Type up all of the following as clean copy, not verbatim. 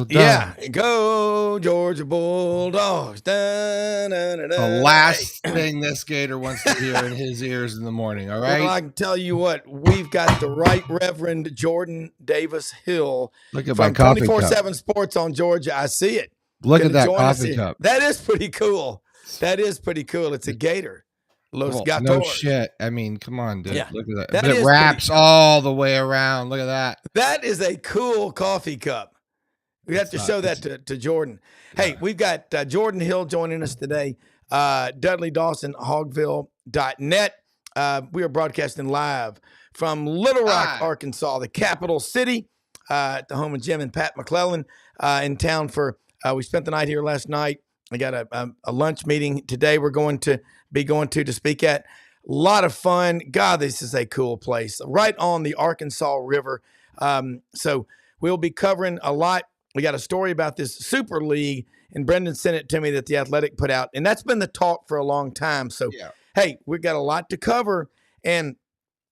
Bulldogs. Yeah, go Georgia Bulldogs. Da, da, da, da. The last thing this Gator wants to hear in his ears in the morning, all right? Well, I can tell you what, we've got the Right Reverend Jordan Davis Hill Look at my from coffee cup. 24/7 Sports on Georgia. I see it. Look Gonna at that join us coffee here. cup. That is pretty cool. That is pretty cool. It's a Gator. Los Well, Gators. no shit. I mean, come on, dude. Yeah. Look at that. That But it is wraps all the way around. Look at that. That is a cool coffee cup. We have to show that to Jordan. Hey, we've got Jordan Hill joining us today. Dudley Dawson, Hogville.net. We are broadcasting live from Little Rock, Arkansas, the capital city, at the home of Jim and Pat McClellan in town for, we spent the night here last night. We got a lunch meeting today we're going to be going to speak at. A lot of fun. God, this is a cool place. Right on the Arkansas River. So we'll be covering a lot. We got a story about this Super League, and Brendan sent it to me that The Athletic put out, and that's been the talk for a long time. So, hey, we've got a lot to cover. And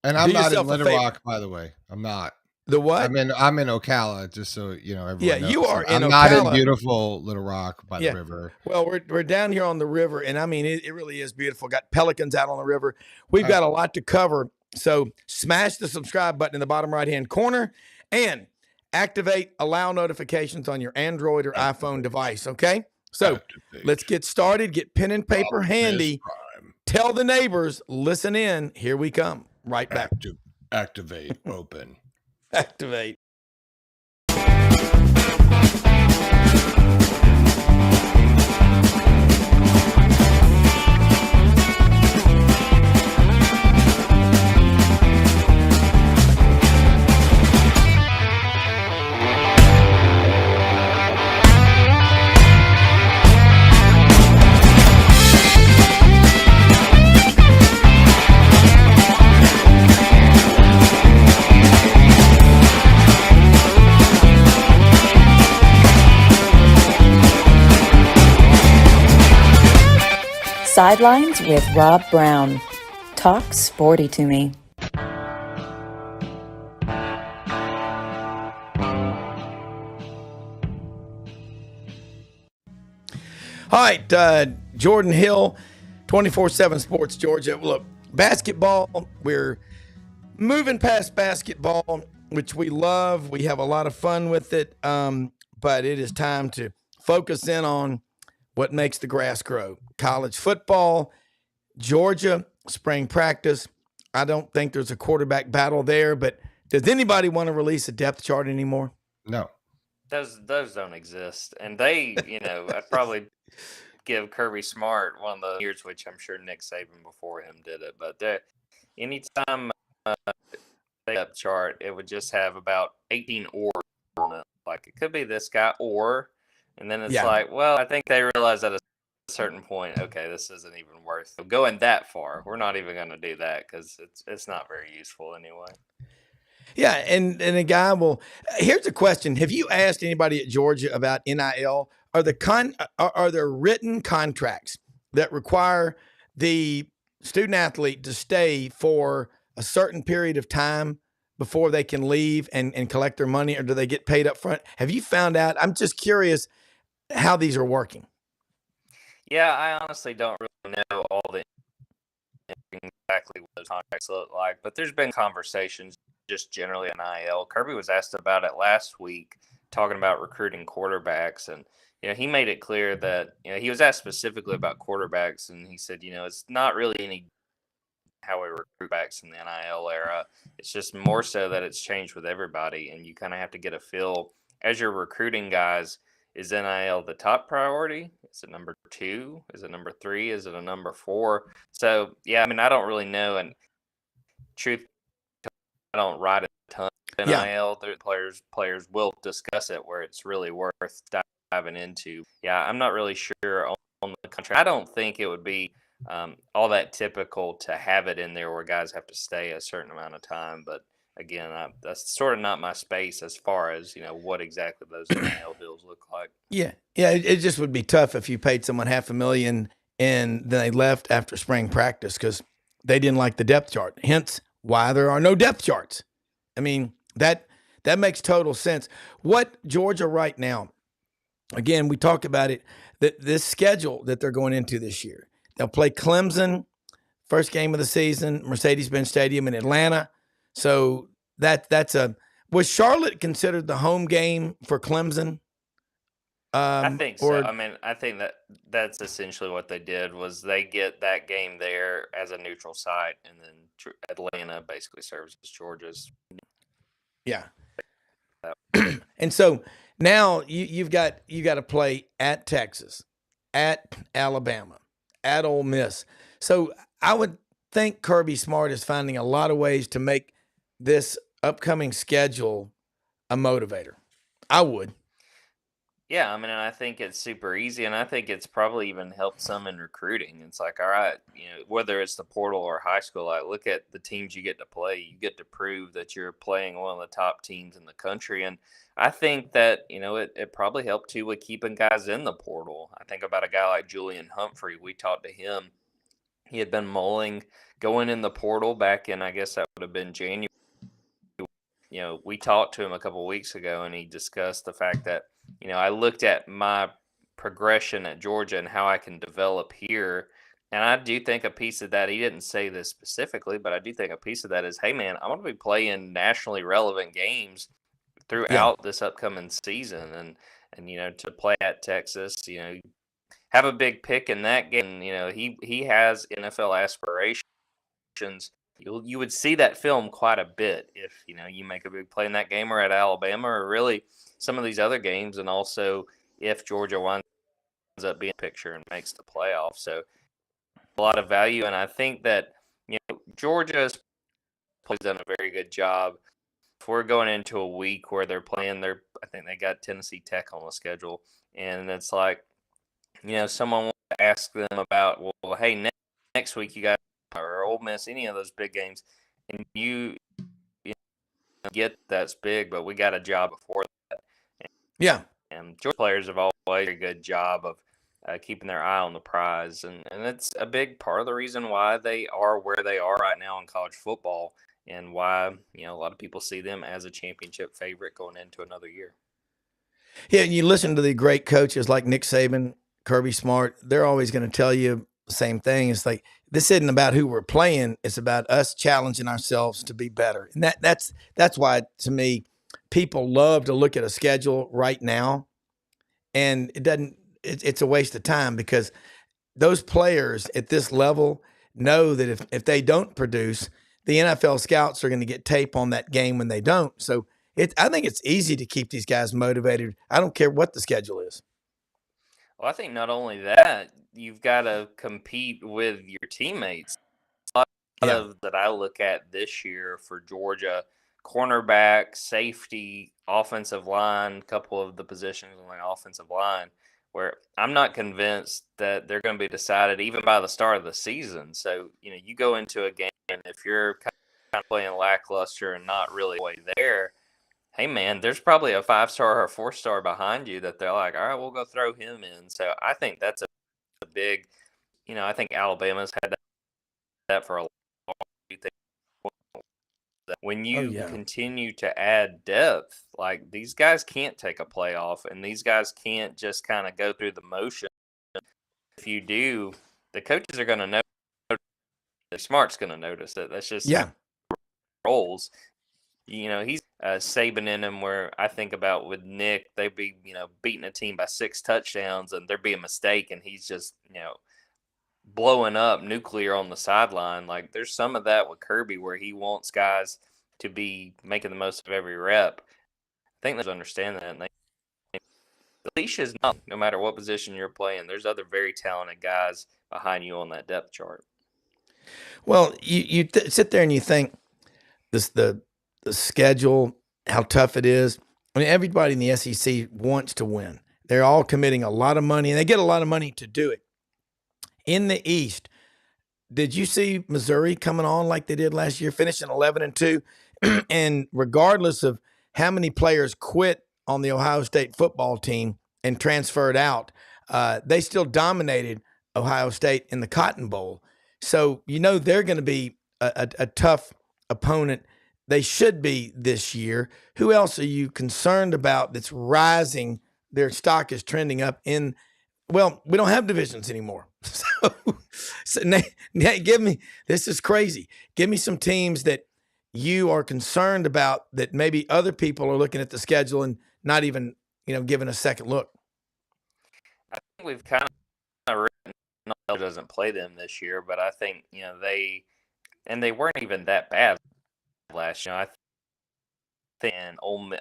I'm not in Little Rock, by the way. I'm not. The what? I'm in Ocala, just so you know. Everyone knows. You are in I'm Ocala. not in beautiful Little Rock by the river. Well, we're down here on the river, and I mean, it really is beautiful. Got pelicans out on the river. We've got a lot to cover. So smash the subscribe button in the bottom right-hand corner and activate allow notifications on your Android or iPhone device, okay? So let's get started. Get pen and paper handy. Tell the neighbors, listen in. Here we come. Right back. Activate, open. Activate. Sidelines with Rob Brown. Talk sporty to me. All right, Jordan Hill, 24/7 Sports Georgia. Look, basketball, we're moving past basketball, which we love. We have a lot of fun with it, but it is time to focus in on what makes the grass grow. College football, Georgia, spring practice. I don't think there's a quarterback battle there, but does anybody want to release a depth chart anymore? No. Those don't exist. And they, I'd probably give Kirby Smart one of the years, which I'm sure Nick Saban before him did it. But anytime depth chart, it would just have about 18 or on it. Like, it could be this guy or, and then it's like, well, I think they realize at a certain point, okay, this isn't even worth going that far. We're not even going to do that because it's not very useful anyway. Yeah, and a guy will. Here's a question: have you asked anybody at Georgia about NIL? Are there written contracts that require the student athlete to stay for a certain period of time before they can leave and collect their money, or do they get paid up front? Have you found out? I'm just curious how these are working. Yeah, I honestly don't really know all the exactly what those contracts look like, but there's been conversations just generally on NIL. Kirby was asked about it last week, talking about recruiting quarterbacks, and he made it clear that he was asked specifically about quarterbacks, and he said it's not really any how we recruit backs in the NIL era. It's just more so that it's changed with everybody, and you kind of have to get a feel as you're recruiting guys. Is NIL the top priority? Is it number 2? Is it number 3? Is it a number 4? So, yeah, I mean, I don't really know. And truth, I don't write a ton of NIL. Players will discuss it where it's really worth diving into. Yeah, I'm not really sure on the contract. I don't think it would be all that typical to have it in there where guys have to stay a certain amount of time. But again, that's sort of not my space as far as, what exactly those NIL deals look like. Yeah. It just would be tough if you paid someone $500,000 and then they left after spring practice because they didn't like the depth chart. Hence why there are no depth charts. I mean, that makes total sense. What Georgia right now, again, we talked about it, that this schedule that they're going into this year, they'll play Clemson, first game of the season, Mercedes-Benz Stadium in Atlanta. So was Charlotte considered the home game for Clemson? I think so. I mean, I think that's essentially what they did was they get that game there as a neutral site, and then Atlanta basically serves as Georgia's. Yeah. And so now you got to play at Texas, at Alabama, at Ole Miss. So I would think Kirby Smart is finding a lot of ways to make this upcoming schedule a motivator. I would. Yeah, I mean, and I think it's super easy, and I think it's probably even helped some in recruiting. It's like, all right, whether it's the portal or high school, like look at the teams you get to play. You get to prove that you're playing one of the top teams in the country, and I think that it probably helped too with keeping guys in the portal. I think about a guy like Julian Humphrey. We talked to him. He had been mulling going in the portal back in, I guess that would have been January. We talked to him a couple of weeks ago, and he discussed the fact that, I looked at my progression at Georgia and how I can develop here. And I do think a piece of that, he didn't say this specifically, but I do think a piece of that is, hey, man, I want to be playing nationally relevant games throughout this upcoming season. And to play at Texas, have a big pick in that game. He has NFL aspirations. You would see that film quite a bit if you make a big play in that game or at Alabama or really some of these other games, and also if Georgia winds up being a picture and makes the playoff. So a lot of value, and I think that Georgia's done a very good job. If we're going into a week where they're playing I think they got Tennessee Tech on the schedule, and it's like someone will ask them about, well, hey, next week you got or Ole Miss, any of those big games, and you get that's big, but we got a job before that. And Georgia players have always done a good job of keeping their eye on the prize, and it's a big part of the reason why they are where they are right now in college football, and why a lot of people see them as a championship favorite going into another year. Yeah, and you listen to the great coaches like Nick Saban, Kirby Smart, they're always going to tell you the same thing. It's like, this isn't about who we're playing. It's about us challenging ourselves to be better. And that's why, to me, people love to look at a schedule right now. And it's a waste of time, because those players at this level know that if they don't produce, the NFL scouts are going to get tape on that game when they don't. So I think it's easy to keep these guys motivated. I don't care what the schedule is. Well, I think not only that, you've got to compete with your teammates. A lot of that I look at this year for Georgia, cornerback, safety, offensive line, a couple of the positions on the offensive line, where I'm not convinced that they're going to be decided even by the start of the season. So, you go into a game, and if you're kind of playing lackluster and not really way there, hey, man, there's probably a 5-star or a 4-star behind you that they're like, all right, we'll go throw him in. So I think that's a big, I think Alabama's had that for a long time. When you continue to add depth, like these guys can't take a playoff, and these guys can't just kind of go through the motion. If you do, the coaches are going to notice. The Smart's going to notice it. That's just roles. He's Saban in him, where I think about with Nick, they'd be, beating a team by 6 touchdowns and there'd be a mistake, and he's just, blowing up nuclear on the sideline. Like, there's some of that with Kirby where he wants guys to be making the most of every rep. I think they understand that. And the leash is not, no matter what position you're playing, there's other very talented guys behind you on that depth chart. Well, you sit there and you think the schedule, how tough it is. I mean, everybody in the SEC wants to win. They're all committing a lot of money, and they get a lot of money to do it. In the East, did you see Missouri coming on like they did last year, finishing 11-2? And regardless of how many players quit on the Ohio State football team and transferred out, they still dominated Ohio State in the Cotton Bowl. So they're going to be a tough opponent. They should be this year. Who else are you concerned about that's rising their stock is trending up in. Well, we don't have divisions anymore. So Nate, give me, this is crazy. Give me some teams that you are concerned about that maybe other people are looking at the schedule and not even, giving a second look. I think we've kind of written doesn't play them this year, but I think they weren't even that bad last year. I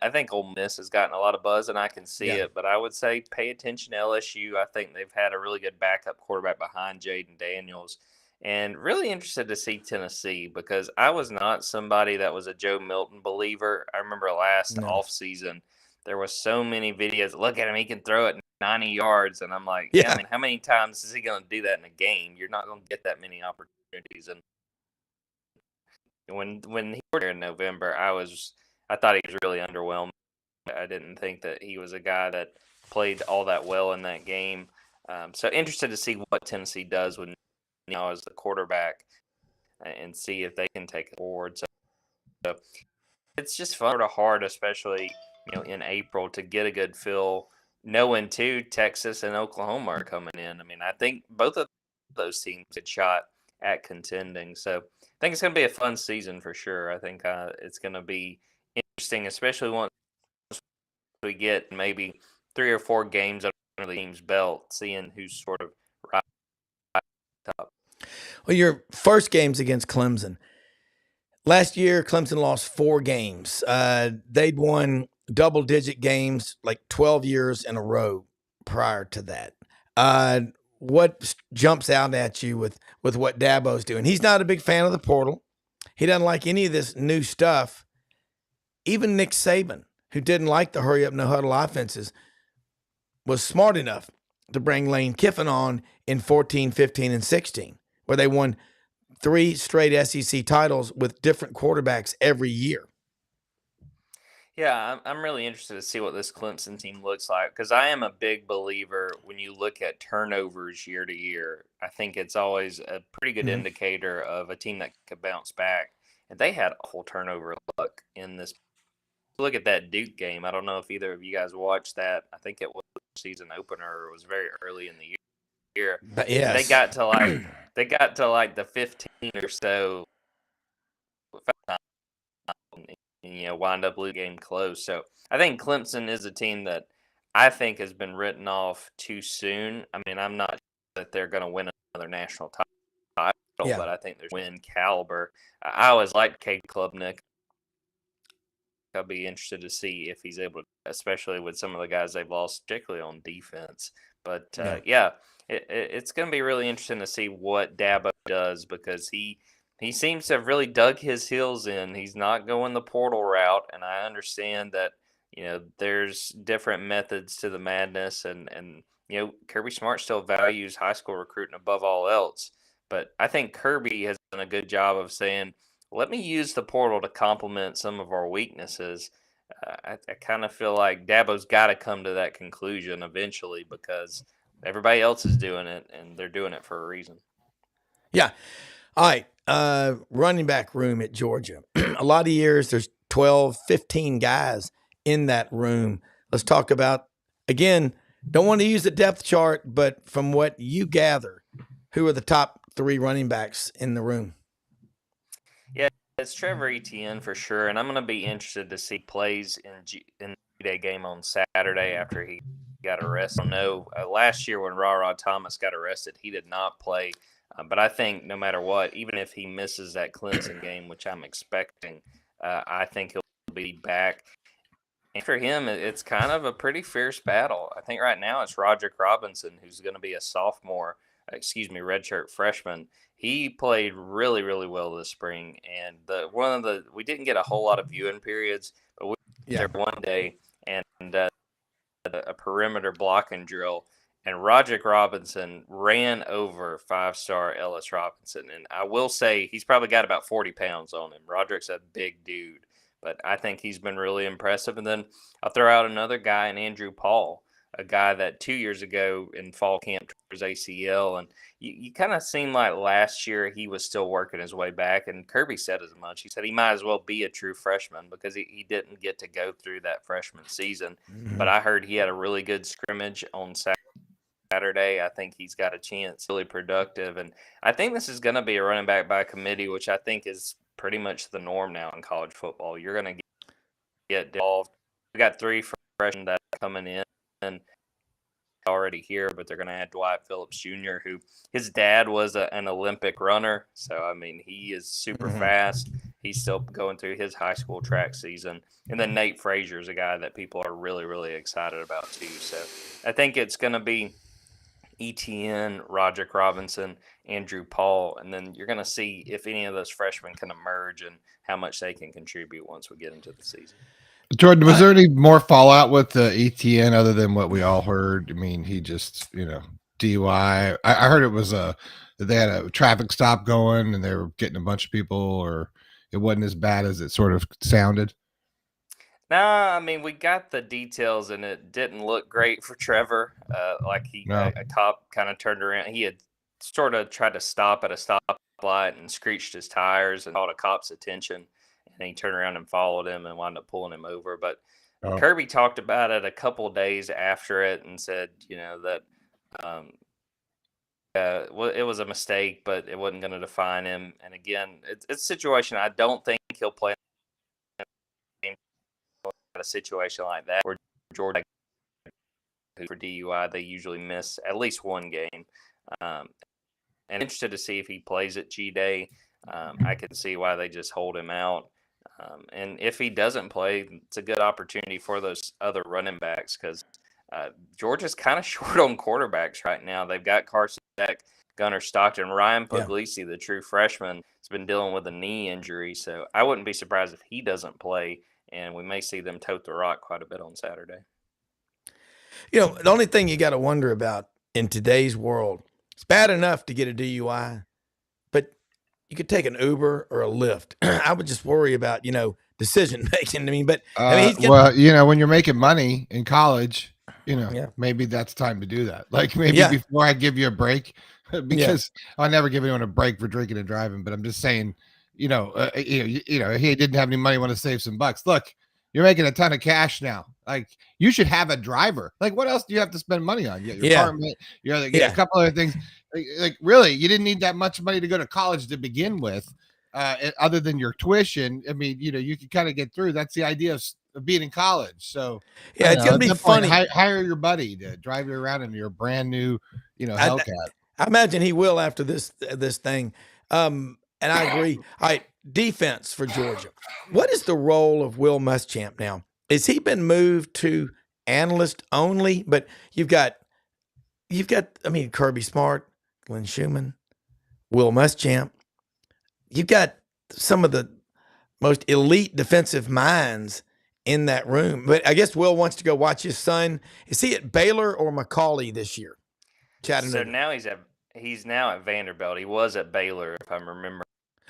think Ole Miss has gotten a lot of buzz, and I can see it. But I would say pay attention to LSU. I think they've had a really good backup quarterback behind Jaden Daniels, and really interested to see Tennessee because I was not somebody that was a Joe Milton believer. I remember last offseason there was so many videos. Look at him; he can throw it 90 yards, and I'm like, I mean, how many times is he going to do that in a game? You're not going to get that many opportunities. And when he was in November, I thought he was really underwhelmed. I didn't think that he was a guy that played all that well in that game. So interested to see what Tennessee does when as the quarterback and see if they can take it forward. So it's just fun or hard, especially in April, to get a good feel, knowing too Texas and Oklahoma are coming in. I mean, I think both of those teams had shot at contending. So I think it's going to be a fun season for sure. I think it's going to be interesting, especially once we get maybe 3 or 4 games under the team's belt, seeing who's sort of right top. Well, your first game's against Clemson. Last year, Clemson lost 4 games. They'd won double-digit games like 12 years in a row prior to that. What jumps out at you with what Dabo's doing? He's not a big fan of the portal. He doesn't like any of this new stuff. Even Nick Saban, who didn't like the hurry-up, no-huddle offenses, was smart enough to bring Lane Kiffin on in 14, 15, and 16, where they won 3 straight SEC titles with different quarterbacks every year. Yeah, I'm really interested to see what this Clemson team looks like because I am a big believer when you look at turnovers year to year. I think it's always a pretty good indicator of a team that could bounce back. And they had awful turnover luck in this. Look at that Duke game. I don't know if either of you guys watched that. I think it was season opener. It was very early in the year. But yes. They got to like the 15 or so, and wind up losing game close. So I think Clemson is a team that I think has been written off too soon. I mean, I'm not sure that they're going to win another national title, but I think there's win caliber. I always liked Cade Klubnik. I'll be interested to see if he's able to, especially with some of the guys they've lost, particularly on defense. But it's going to be really interesting to see what Dabo does because he seems to have really dug his heels in. He's not going the portal route, and I understand that there's different methods to the madness, and Kirby Smart still values high school recruiting above all else. But I think Kirby has done a good job of saying, let me use the portal to complement some of our weaknesses. I kind of feel like Dabo's got to come to that conclusion eventually because everybody else is doing it, and they're doing it for a reason. Yeah. All right. Running back room at Georgia. A lot of years, there's 12, 15 guys in that room. Let's talk about, again, don't want to use the depth chart, but from what you gather, who are the top 3 running backs in the room? Yeah, it's Trevor Etienne for sure, and I'm going to be interested to see plays in the G-Day game on Saturday after he got arrested. I don't know. Last year when Ra Thomas got arrested, he did not play. But I think no matter what, even if he misses that Clemson game, which I'm expecting, I think he'll be back. And for him, it's kind of a pretty fierce battle. I think right now it's Roderick Robinson, who's going to be a redshirt freshman. He played really, really well this spring. And we didn't get a whole lot of viewing periods, but we were there one day and a perimeter blocking drill. And Roderick Robinson ran over 5-star Ellis Robinson. And I will say he's probably got about 40 pounds on him. Roderick's a big dude, but I think he's been really impressive. And then I'll throw out another guy in Andrew Paul, a guy that 2 years ago in fall camp his ACL, and you kind of seemed like last year he was still working his way back. And Kirby said as much. He said he might as well be a true freshman because he didn't get to go through that freshman season. But I heard he had a really good scrimmage on Saturday. I think he's got a chance, really productive. And I think this is going to be a running back by committee, which I think is pretty much the norm now in college football. You're going to get involved. We got 3 freshmen that are coming in and already here, but they're going to add Dwight Phillips Jr., who his dad was an Olympic runner. So, I mean, he is super fast. He's still going through his high school track season. And then Nate Frazier is a guy that people are really, really excited about too. So I think it's going to be ETN, Roderick Robinson, Andrew Paul, and then you're going to see if any of those freshmen can emerge and how much they can contribute once we get into the season. Jordan, was there any more fallout with the ETN other than what we all heard? I mean, he just, DUI. I heard it was they had a traffic stop going and they were getting a bunch of people, or it wasn't as bad as it sort of sounded. Nah, I mean, we got the details and it didn't look great for Trevor. A cop kind of turned around. He had sort of tried to stop at a stoplight and screeched his tires and called a cop's attention. And he turned around and followed him and wound up pulling him over. But Kirby talked about it a couple of days after it and said, that it was a mistake, but it wasn't going to define him. And again, it's a situation I don't think he'll play in a situation like that where Georgia for DUI, they usually miss at least one game. And interested to see if he plays at G-Day. I can see why they just hold him out. And if he doesn't play, it's a good opportunity for those other running backs because Georgia's kind of short on quarterbacks right now. They've got Carson Beck, Gunnar Stockton, Ryan Puglisi, the true freshman, has been dealing with a knee injury. So I wouldn't be surprised if he doesn't play, and we may see them tote the rock quite a bit on Saturday. The only thing you got to wonder about in today's world, it's bad enough to get a DUI, but you could take an Uber or a Lyft. I would just worry about, decision making. When you're making money in college, maybe that's time to do that. Like maybe before I give you a break, because I'll never give anyone a break for drinking and driving. But I'm just saying, he didn't have any money, want to save some bucks. Look, you're making a ton of cash now. Like you should have a driver. Like what else do you have to spend money on? You got your apartment, a couple other things. Like really, you didn't need that much money to go to college to begin with, other than your tuition. I mean, you can kind of get through. That's the idea of being in college. So it's gonna be funny. Hire your buddy to drive you around in your brand new, Hellcat. I imagine he will after this thing. And I agree. All right, defense for Georgia. What is the role of Will Muschamp now? Has he been moved to analyst only? But you've got Kirby Smart, Glenn Schumann, Will Muschamp. You've got some of the most elite defensive minds in that room. But I guess Will wants to go watch his son. Is he at Baylor or Macaulay this year? Chattanooga. So now he's now at Vanderbilt. He was at Baylor, if I'm remembering.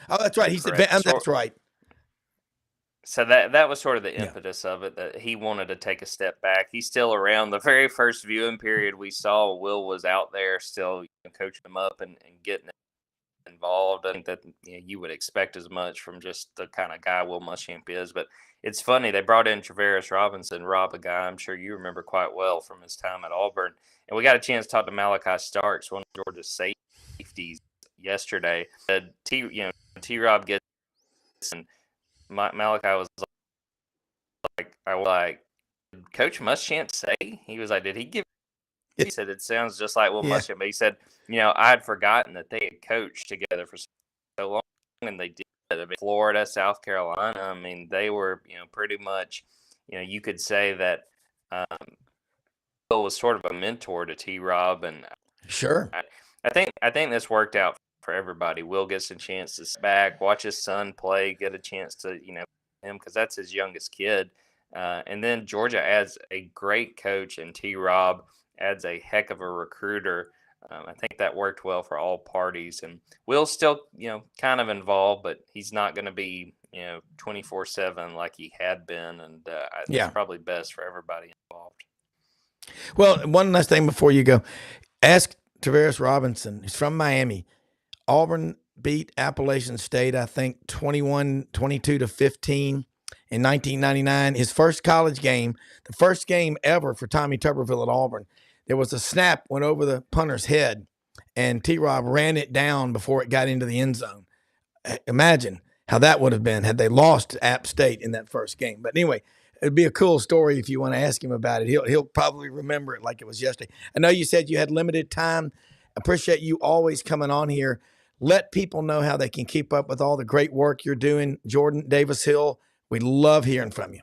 Oh, that's right. That's right. So that was sort of the impetus of it, that he wanted to take a step back. He's still around. The very first viewing period we saw, Will was out there still coaching him up and getting involved. I think that you would expect as much from just the kind of guy Will Muschamp is. But it's funny, they brought in Travaris Robinson, Rob, a guy I'm sure you remember quite well from his time at Auburn. And we got a chance to talk to Malachi Starks, one of Georgia's safeties, yesterday. Said T-Rob gets, and Malachi was like, did Coach Muschamp say? He was like, did he give? He said, it sounds just like Will Muschamp. But he said, I had forgotten that they had coached together for so long, and they did. I mean, Florida, South Carolina. I mean, they were, pretty much, you could say that Will was sort of a mentor to T-Rob, and sure. I think this worked out for everybody. Will gets a chance to sit back, watch his son play, get a chance to, him, because that's his youngest kid. And then Georgia adds a great coach, and T-Rob adds a heck of a recruiter. I think that worked well for all parties. And Will's still, kind of involved, but he's not going to be, 24/7 like he had been. And it's probably best for everybody involved. Well, one last thing before you go. Ask Tavares Robinson. He's from Miami. Auburn beat Appalachian State, I think, 22 to 15 in 1999. His first college game, the first game ever for Tommy Tuberville at Auburn. There was a snap, went over the punter's head, and T-Rob ran it down before it got into the end zone. Imagine how that would have been had they lost to App State in that first game. But anyway, it'd be a cool story if you want to ask him about it. He'll probably remember it like it was yesterday. I know you said you had limited time. Appreciate you always coming on here. Let people know how they can keep up with all the great work you're doing. Jordan Davis Hill, we love hearing from you.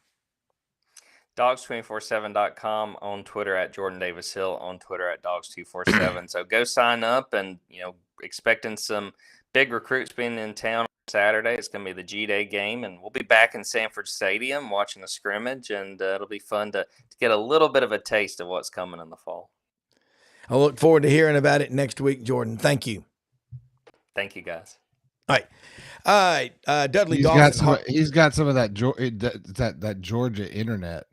Dogs247.com, on Twitter at Jordan Davis Hill, on Twitter at Dogs247. So go sign up, and expecting some big recruits being in town on Saturday. It's going to be the G-Day game, and we'll be back in Sanford Stadium watching the scrimmage, and it'll be fun to get a little bit of a taste of what's coming in the fall. I look forward to hearing about it next week, Jordan. Thank you. Thank you, guys. All right. Dudley Dawson. He's got some of that Georgia internet.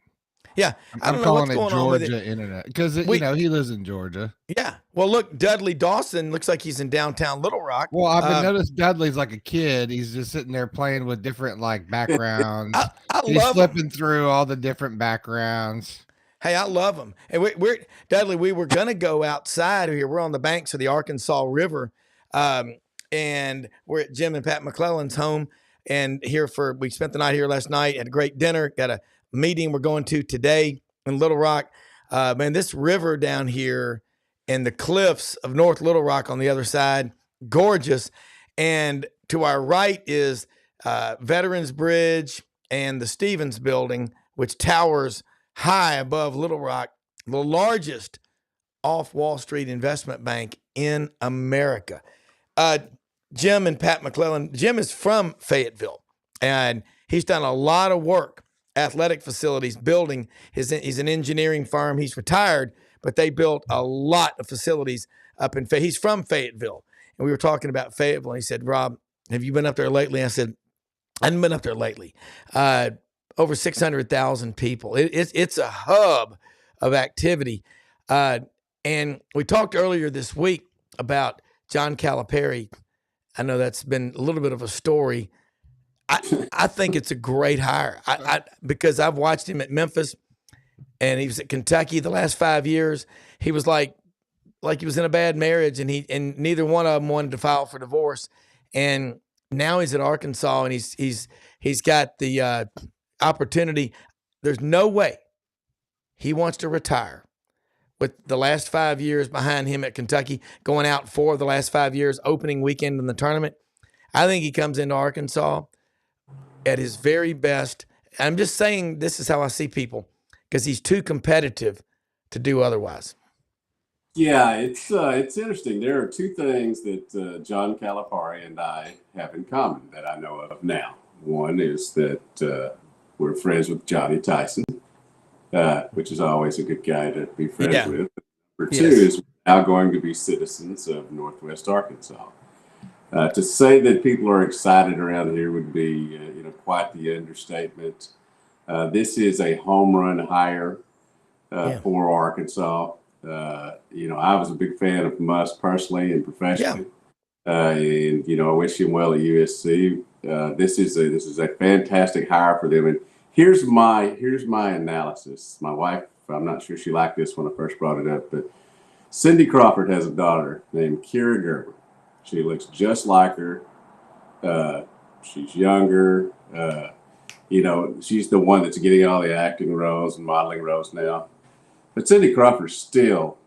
Yeah, I'm calling it Georgia internet because he lives in Georgia. Yeah. Well, look, Dudley Dawson looks like he's in downtown Little Rock. Well, I've noticed Dudley's like a kid. He's just sitting there playing with different backgrounds. He's flipping through all the different backgrounds. Hey, I love him. And we're Dudley. We were gonna go outside here. We're on the banks of the Arkansas River, and we're at Jim and Pat McClellan's home. And we spent the night here last night. Had a great dinner. Got a meeting we're going to today in Little Rock. Man, this river down here and the cliffs of North Little Rock on the other side, gorgeous. And to our right is Veterans Bridge and the Stevens Building, which towers high above Little Rock, the largest off-Wall Street investment bank in America. Jim and Pat McClellan. Jim is from Fayetteville, and he's done a lot of work, athletic facilities, building. He's an engineering firm. He's retired, but they built a lot of facilities up in Fayetteville. He's from Fayetteville, and we were talking about Fayetteville, and he said, Rob, have you been up there lately? I said, I haven't been up there lately. Over 600,000 people. It's a hub of activity. And we talked earlier this week about John Calipari. I know that's been a little bit of a story. I think it's a great hire. Because I've watched him at Memphis, and he was at Kentucky the last 5 years. He was like he was in a bad marriage, and neither one of them wanted to file for divorce. And now he's at Arkansas, and he's got the opportunity. There's no way he wants to retire with the last 5 years behind him at Kentucky, going out for the last 5 years, opening weekend in the tournament. I think he comes into Arkansas at his very best. I'm just saying this is how I see people, because he's too competitive to do otherwise. Yeah, it's interesting. There are two things that John Calipari and I have in common that I know of now. One is that we're friends with Johnny Tyson, which is always a good guy to be friends with. Number two is we're now going to be citizens of Northwest Arkansas. To say that people are excited around here would be, quite the understatement. This is a home run hire for Arkansas. I was a big fan of Musk personally and professionally, and I wish him well at USC. This is a fantastic hire for them. And here's my analysis. My wife, I'm not sure she liked this when I first brought it up, but Cindy Crawford has a daughter named Kira Gerber. She looks just like her. She's younger. She's the one that's getting all the acting roles and modeling roles now. But Cindy Crawford's still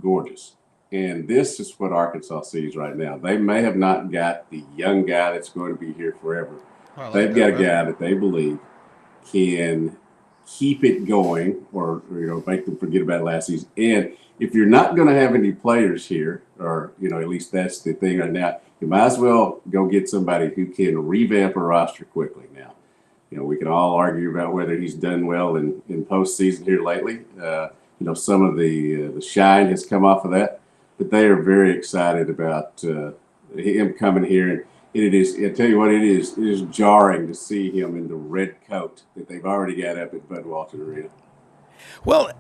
gorgeous. And this is what Arkansas sees right now. They may have not got the young guy that's going to be here forever. They've got a guy that they believe can keep it going or make them forget about last season. And if you're not going to have any players here, or, at least that's the thing right now, you might as well go get somebody who can revamp a roster quickly now. We can all argue about whether he's done well in postseason here lately. Some of the shine has come off of that, but they are very excited about him coming here. And it is, I tell you what, it is jarring to see him in the red coat that they've already got up at Bud Walton Arena. Well,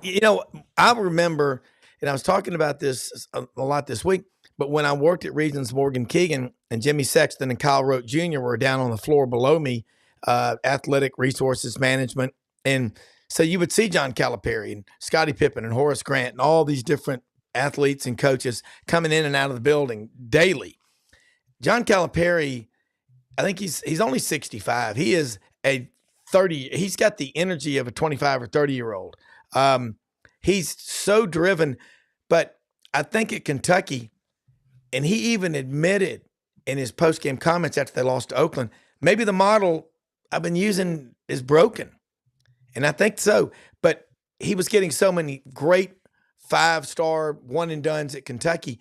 I remember and I was talking about this a lot this week, but when I worked at Regions, Morgan Keegan and Jimmy Sexton and Kyle Rote Jr. were down on the floor below me, athletic resources management. And so you would see John Calipari and Scottie Pippen and Horace Grant and all these different athletes and coaches coming in and out of the building daily. John Calipari, I think he's only 65. He is a 30. He's got the energy of a 25 or 30-year-old. He's so driven. But I think at Kentucky, and he even admitted in his post-game comments after they lost to Oakland, maybe the model I've been using is broken. And I think so. But he was getting so many great 5-star one-and-dones at Kentucky.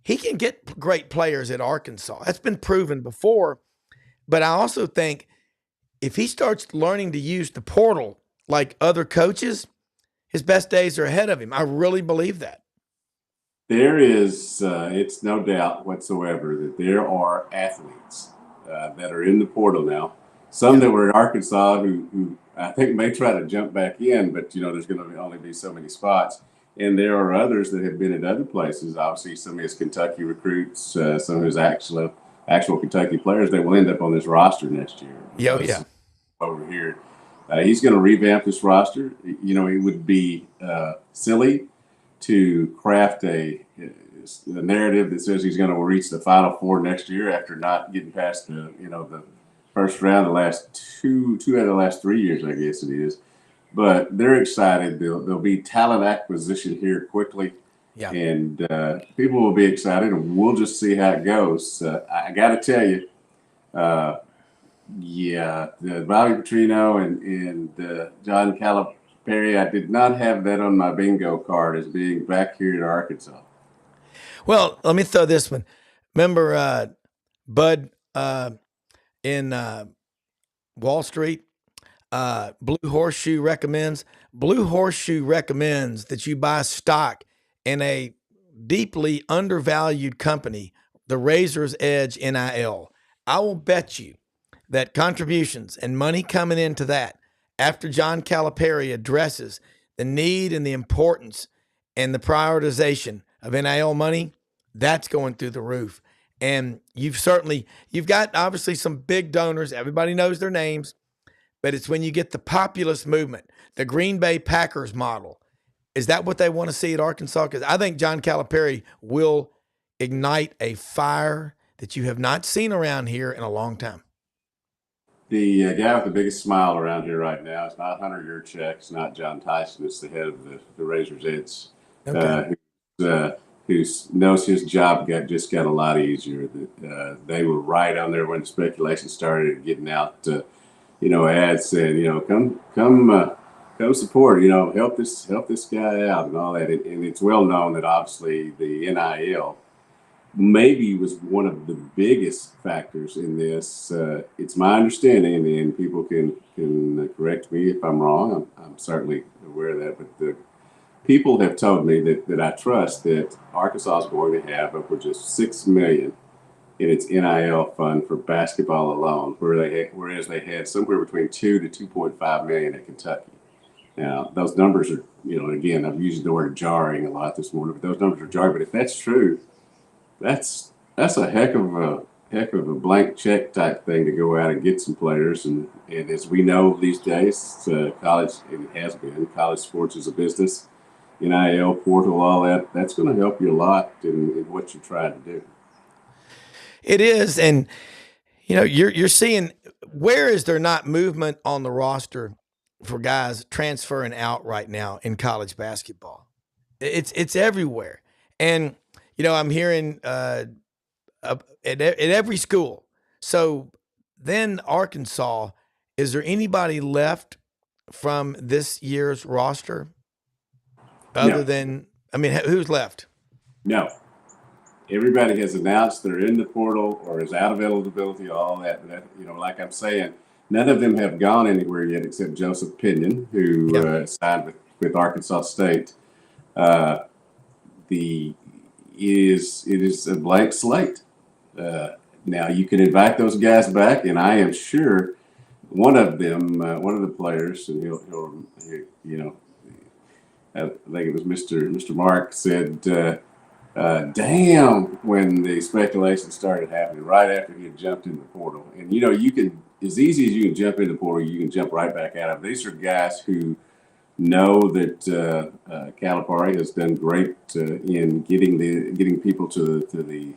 He can get great players at Arkansas. That's been proven before. But I also think if he starts learning to use the portal like other coaches, his best days are ahead of him. I really believe that. There is, it's no doubt whatsoever that there are athletes that are in the portal now. Some that were at Arkansas who I think may try to jump back in, but there's going to only be so many spots. And there are others that have been at other places. Obviously, some of his Kentucky recruits, some of his actual Kentucky players that will end up on this roster next year. Yeah. Over here, he's going to revamp this roster. It would be silly to craft a narrative that says he's going to reach the Final Four next year after not getting past the first round the last two out of the last 3 years, I guess it is. But they're excited. There'll be talent acquisition here quickly. Yeah. And people will be excited, and we'll just see how it goes. I got to tell you, Bobby Petrino and John Calipari, I did not have that on my bingo card as being back here in Arkansas. Well, let me throw this one. Remember Bud in Wall Street? Blue Horseshoe recommends that you buy stock in a deeply undervalued company, the Razor's Edge NIL. I will bet you that contributions and money coming into that after John Calipari addresses the need and the importance and the prioritization of NIL money, that's going through the roof. And you've got obviously some big donors. Everybody knows their names. But it's when you get the populist movement, the Green Bay Packers model. Is that what they want to see at Arkansas? Because I think John Calipari will ignite a fire that you have not seen around here in a long time. The guy with the biggest smile around here right now is not Hunter Yurchek. It's not John Tyson. It's the head of the Razor's Edge, who knows his job just got a lot easier. They were right on there when the speculation started getting out. Ads said, come support, help this guy out and all that. And it's well known that obviously the NIL maybe was one of the biggest factors in this. It's my understanding, and people can correct me if I'm wrong. I'm certainly aware of that, but the people have told me that I trust that Arkansas is going to have upwards of $6 million in its NIL fund for basketball alone, whereas they had somewhere between $2 to $2.5 million at Kentucky. Now, those numbers are, again, I've used the word jarring a lot this morning, but those numbers are jarring. But if that's true, that's a heck of a blank check type thing to go out and get some players. And as we know these days, college, and it has been, college sports is a business. NIL portal, all that's going to help you a lot in what you're trying to do. It is, and you're seeing, where is there not movement on the roster for guys transferring out right now in college basketball? It's everywhere, and I'm hearing at every school. So then Arkansas, is there anybody left from this year's roster other than? I mean, who's left? No. Everybody has announced they're in the portal or is out of eligibility, all that. Like I'm saying, none of them have gone anywhere yet except Joseph Pinion, who signed with Arkansas State. It is a blank slate. Now you can invite those guys back, and I am sure one of them, one of the players, and I think it was Mr. Mark said, damn, when the speculation started happening right after he had jumped in the portal. And, you can, as easy as you can jump in the portal, you can jump right back out of it. These are guys who know that Calipari has done great in getting people to the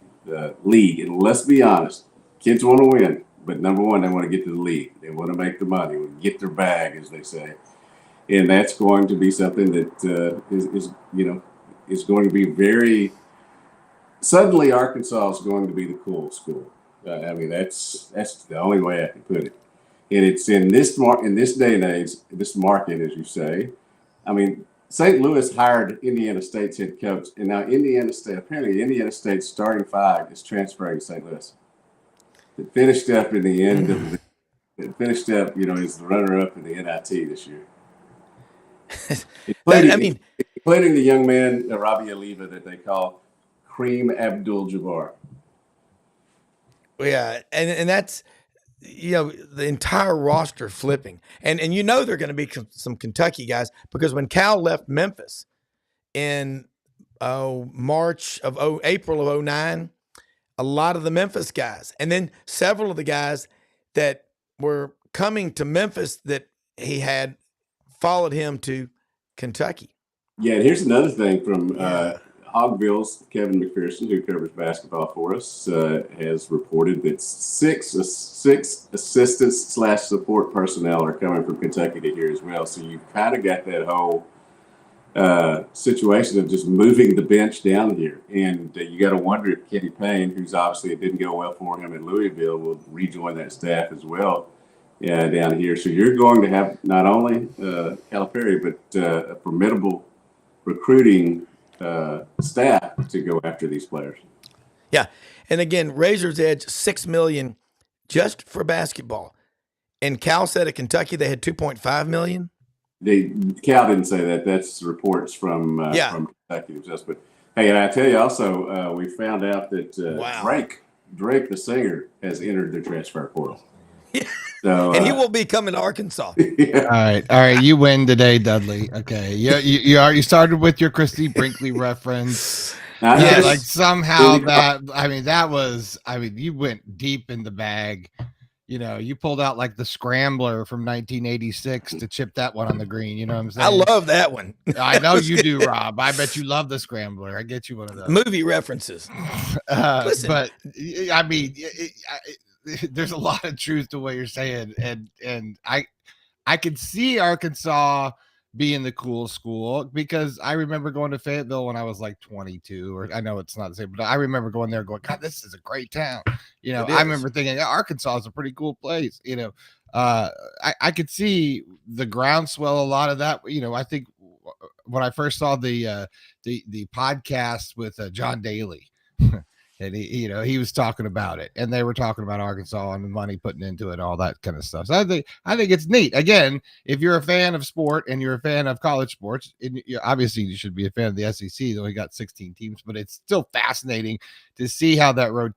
league. And let's be honest, kids want to win, but number one, they want to get to the league. They want to make the money, get their bag, as they say. And that's going to be something that is going to be very. Suddenly, Arkansas is going to be the cool school. I mean, that's the only way I can put it. And it's in this day and age, this market, as you say. I mean, St. Louis hired Indiana State's head coach, and now Indiana State's starting five is transferring to St. Louis. It finished up in the end of the. It finished up, as the runner-up in the NIT this year. Including the young man, Robbie Oliva, that they call Kareem Abdul-Jabbar. Yeah, and that's the entire roster flipping, and they're going to be some Kentucky guys, because when Cal left Memphis in April of 2009, a lot of the Memphis guys, and then several of the guys that were coming to Memphis that he had followed him to Kentucky. Yeah, and here's another thing from Hogville's Kevin McPherson, who covers basketball for us, has reported that six assistants / support personnel are coming from Kentucky to here as well. So you've kind of got that whole situation of just moving the bench down here. And you got to wonder if Kenny Payne, who's obviously it didn't go well for him at Louisville, will rejoin that staff as well down here. So you're going to have not only Calipari, but a formidable recruiting staff to go after these players. Yeah. And again, Razor's Edge, $6 million just for basketball. And Cal said at Kentucky they had $2.5 million. Cal didn't say that. That's reports from Kentucky just. But hey, and I tell you also, we found out that Drake the singer has entered the transfer portal. Yeah. So, and he will be coming to Arkansas. Yeah. All right. You win today, Dudley. Okay. You started with your Christy Brinkley reference. Like somehow you went deep in the bag. You pulled out like the scrambler from 1986 to chip that one on the green. You know what I'm saying? I love that one. I know you do, Rob. I bet you love the scrambler. I get you one of those. Movie references. But I mean, there's a lot of truth to what you're saying, and I could see Arkansas being the cool school, because I remember going to Fayetteville when I was like 22, or I know it's not the same, but I remember going there going, God, this is a great town. I remember thinking, Arkansas is a pretty cool place. I could see the groundswell, a lot of that. I think when I first saw the podcast with John Daly, and he was talking about it, and they were talking about Arkansas and the money putting into it, all that kind of stuff. So I think it's neat. Again, if you're a fan of sport and you're a fan of college sports, obviously you should be a fan of the SEC. Though we got 16 teams, but it's still fascinating to see how that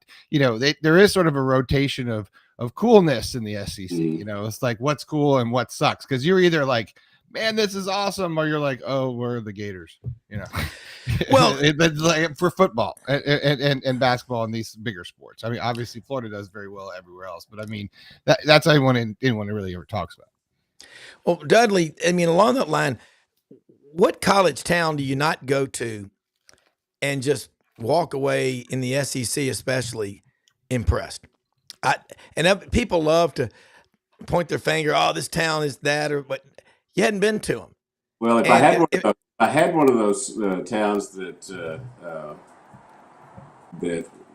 there is sort of a rotation of coolness in the SEC. It's like what's cool and what sucks, because you're either like, man, this is awesome, or you're like, oh, we're the Gators. Well, like for football and basketball and these bigger sports. I mean, obviously Florida does very well everywhere else, but I mean, that's anyone really ever talks about. Well, Dudley, I mean, along that line, what college town do you not go to and just walk away in the SEC, especially impressed? People love to point their finger, oh, this town is that, but you hadn't been to them. Well, if I had one of those towns that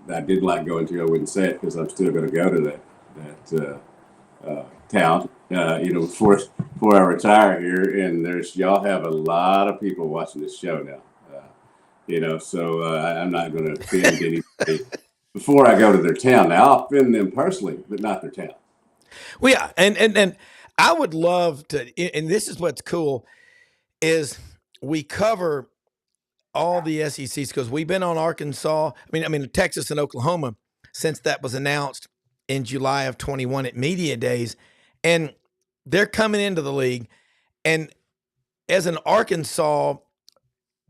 I did like going to, I wouldn't say it because I'm still going to go to that town. Before I retire here, and y'all have a lot of people watching this show now. So I'm not going to offend anybody before I go to their town. Now I'll offend them personally, but not their town. Well, yeah, and I would love to, and this is what's cool, is we cover all the SECs because we've been on Arkansas. I mean, Texas and Oklahoma since that was announced in July of 21 at Media Days, and they're coming into the league. And as an Arkansas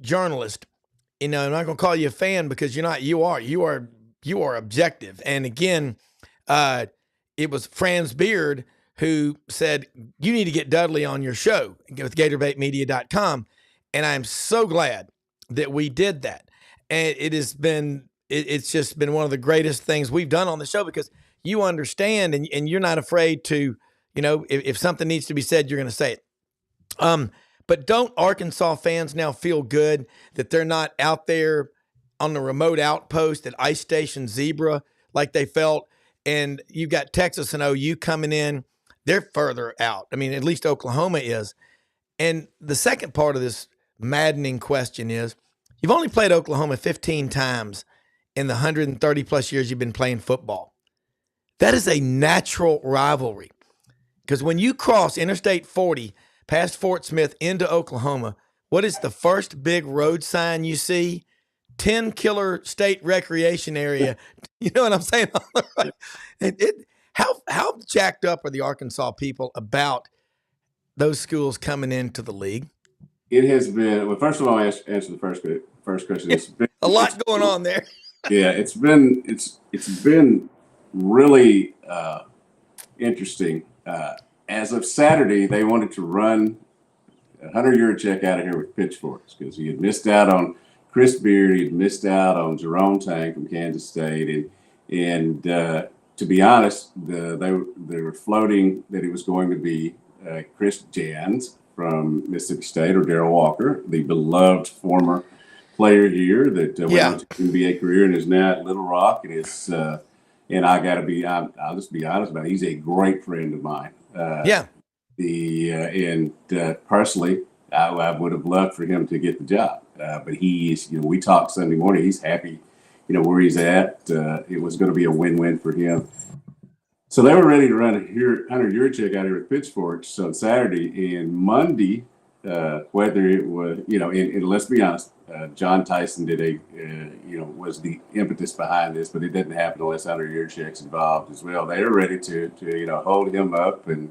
journalist, I'm not going to call you a fan because you're not. You are objective. And again, it was Franz Beard who said, you need to get Dudley on your show with GatorBaitMedia.com. And I'm so glad that we did that. And it's just been one of the greatest things we've done on the show because you understand and you're not afraid to, if something needs to be said, you're going to say it. But don't Arkansas fans now feel good that they're not out there on the remote outpost at Ice Station Zebra like they felt? And you've got Texas and OU coming in. They're further out. I mean, at least Oklahoma is. And the second part of this maddening question is, you've only played Oklahoma 15 times in the 130 plus years you've been playing football. That is a natural rivalry. Because when you cross Interstate 40 past Fort Smith into Oklahoma, what is the first big road sign you see? 10 Killer State Recreation Area. You know what I'm saying? How jacked up are the Arkansas people about those schools coming into the league? It has been, well, first of all, I'll answer the first question. It's been a lot going on there. Yeah, it's been really interesting. As of Saturday, they wanted to run Hunter Yurachek out of here with pitchforks because he had missed out on Chris Beard, he'd missed out on Jerome Tang from Kansas State, and to be honest, they were floating that it was going to be Chris Jans from Mississippi State or Darrell Walker, the beloved former player here that went on to NBA career and is now at Little Rock and is. And I'll just be honest about it. He's a great friend of mine. Personally, I would have loved for him to get the job. But he is, we talked Sunday morning. He's happy, where he's at. It was going to be a win-win for him. So they were ready to run Hunter Yurachek out here with pitchforks on Saturday and Monday. Whether it was, and let's be honest, John Tyson did was the impetus behind this, but it didn't happen unless Hunter Yurachek's involved as well. They were ready to hold him up, and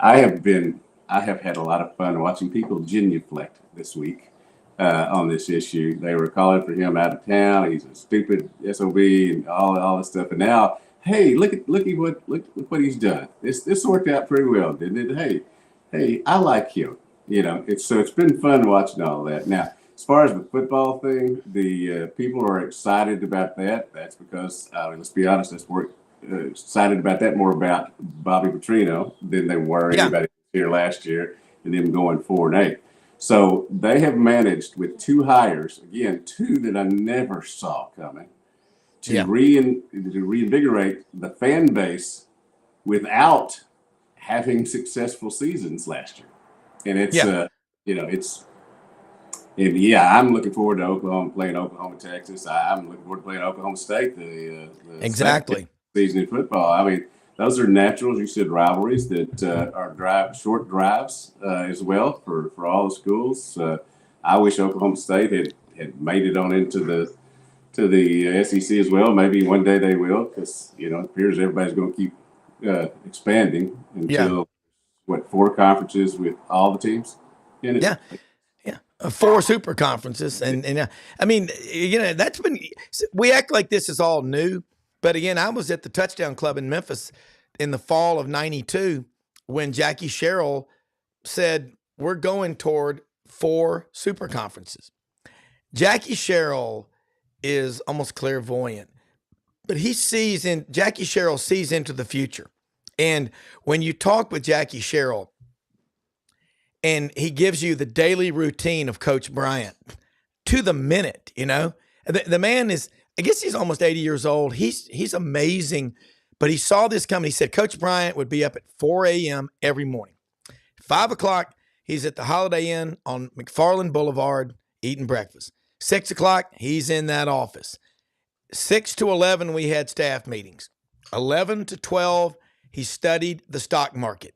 I have had a lot of fun watching people genuflect this week on this issue. They were calling for him out of town. He's a stupid SOB and all this stuff. And now, hey, look what he's done. This worked out pretty well, didn't it? Hey, I like him. It's been fun watching all of that. Now, as far as the football thing, the people are excited about that. That's because, let's be honest, we're excited about that more about Bobby Petrino than they were anybody here last year and them going 4-8. So they have managed with two hires, again, two that I never saw coming, to reinvigorate the fan base without having successful seasons last year. And I'm looking forward to Oklahoma playing Oklahoma, Texas. I'm looking forward to playing Oklahoma State. The exactly season in football. I mean, those are natural, as you said, rivalries that are short drives as well for all the schools. I wish Oklahoma State had made it on into the SEC as well. Maybe one day they will, because it appears everybody's going to keep expanding until. What, 4 conferences with all the teams in it? Yeah. 4 super conferences. And I mean, that's been, we act like this is all new. But again, I was at the Touchdown Club in Memphis in the fall of '92 when Jackie Sherrill said, we're going toward 4 super conferences. Jackie Sherrill is almost clairvoyant, but Jackie Sherrill sees into the future. And when you talk with Jackie Sherrill and he gives you the daily routine of Coach Bryant to the minute, the man is, I guess he's almost 80 years old. He's amazing, but he saw this coming. He said Coach Bryant would be up at 4 a.m. every morning. 5 o'clock, he's at the Holiday Inn on McFarland Boulevard eating breakfast. 6 o'clock, he's in that office. 6 to 11, we had staff meetings. 11 to 12, he studied the stock market.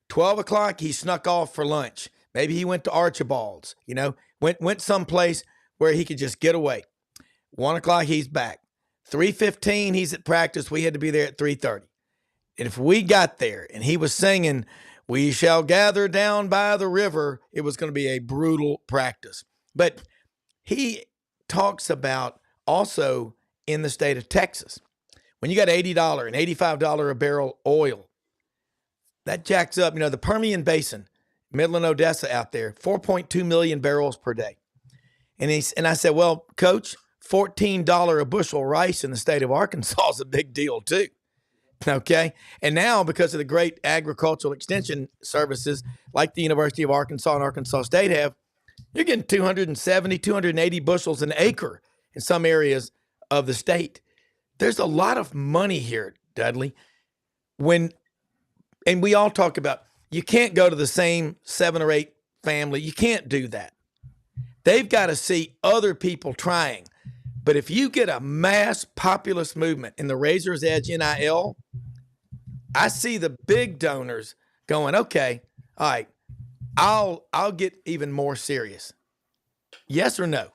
12 o'clock, he snuck off for lunch. Maybe he went to Archibald's, went someplace where he could just get away. 1 o'clock, he's back. 3:15, he's at practice. We had to be there at 3:30. And if we got there and he was singing, "We shall gather down by the river," it was going to be a brutal practice. But he talks about also in the state of Texas, when you got $80 and $85 a barrel oil, that jacks up, the Permian Basin, Midland, Odessa out there, 4.2 million barrels per day. And I said, well, Coach, $14 a bushel rice in the state of Arkansas is a big deal too. Okay. And now, because of the great agricultural extension services like the University of Arkansas and Arkansas State have, you're getting 270, 280 bushels an acre in some areas of the state. There's a lot of money here, Dudley. And we all talk about, you can't go to the same 7 or 8 family. You can't do that. They've got to see other people trying. But if you get a mass populist movement in the Razor's Edge NIL, I see the big donors going, okay, all right, I'll get even more serious. Yes or no?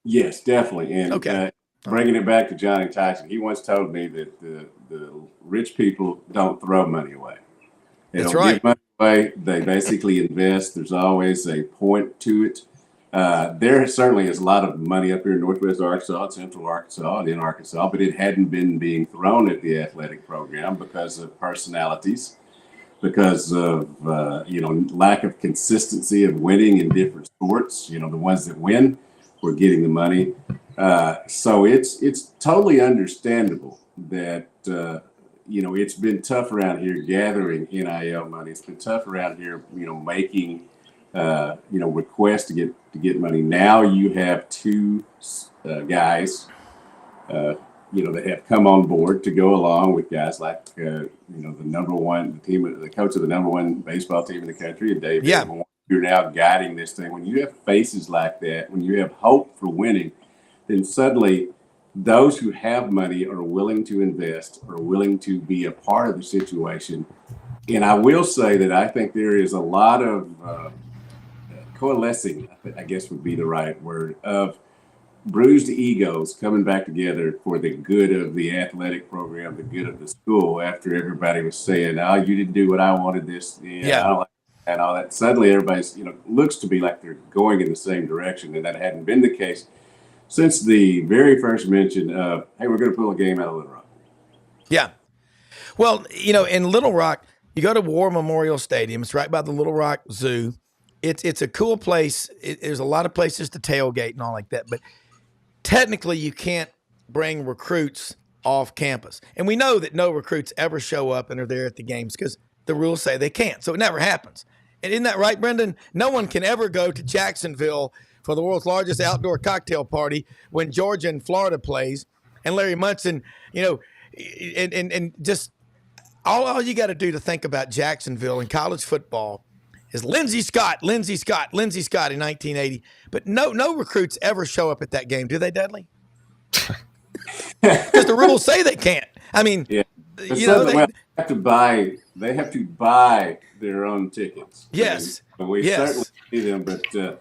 Yes, definitely. And okay. Bringing it back to Johnny Tyson, he once told me that the rich people don't throw money away. They That's don't right. give money away. They basically invest. There's always a point to it. There certainly is a lot of money up here in Northwest Arkansas, Central Arkansas, and in Arkansas, but it hadn't been being thrown at the athletic program because of personalities, because of lack of consistency of winning in different sports. The ones that win were getting the money. So it's totally understandable that it's been tough around here gathering NIL money. It's been tough around here, making requests to get money. Now you have 2 guys, that have come on board to go along with guys like the coach of the number 1 baseball team in the country, and Dave. Yeah. You're now guiding this thing. When you have faces like that, when you have hope for winning, then suddenly those who have money are willing to invest, are willing to be a part of the situation. And I will say that I think there is a lot of coalescing, I guess would be the right word, of bruised egos coming back together for the good of the athletic program, the good of the school, after everybody was saying, oh, you didn't do what I wanted this. Yeah. I don't like that, and all that. Suddenly everybody's, looks to be like they're going in the same direction. And that hadn't been the case since the very first mention of, hey, we're going to pull a game out of Little Rock. Yeah. Well, in Little Rock, you go to War Memorial Stadium. It's right by the Little Rock Zoo. It's a cool place. There's a lot of places to tailgate and all like that. But technically, you can't bring recruits off campus. And we know that no recruits ever show up and are there at the games because the rules say they can't. So it never happens. And isn't that right, Brendan? No one can ever go to Jacksonville for the world's largest outdoor cocktail party when Georgia and Florida plays, and Larry Munson, and just all you got to do to think about Jacksonville in college football is Lindsey Scott in 1980. But no recruits ever show up at that game, do they, Dudley? Because the rules say they can't. I mean, yeah. They have to buy. They have to buy their own tickets. Yes. We certainly see them, but they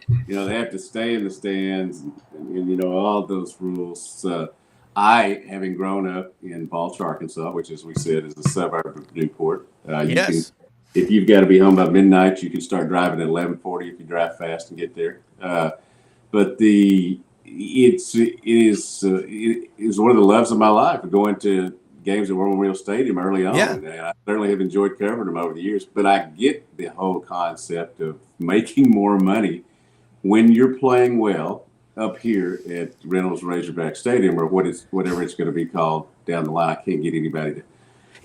have to stay in the stands, and all those rules. I, having grown up in Balch, Arkansas, which, as we said, is a suburb of Newport, if you've got to be home by midnight, you can start driving at 11:40 if you drive fast and get there. But it is one of the loves of my life, going to games at War Memorial Stadium early on. Yeah. And I certainly have enjoyed covering them over the years, but I get the whole concept of making more money when you're playing well up here at Reynolds Razorback Stadium, or whatever it's going to be called down the line. I can't get anybody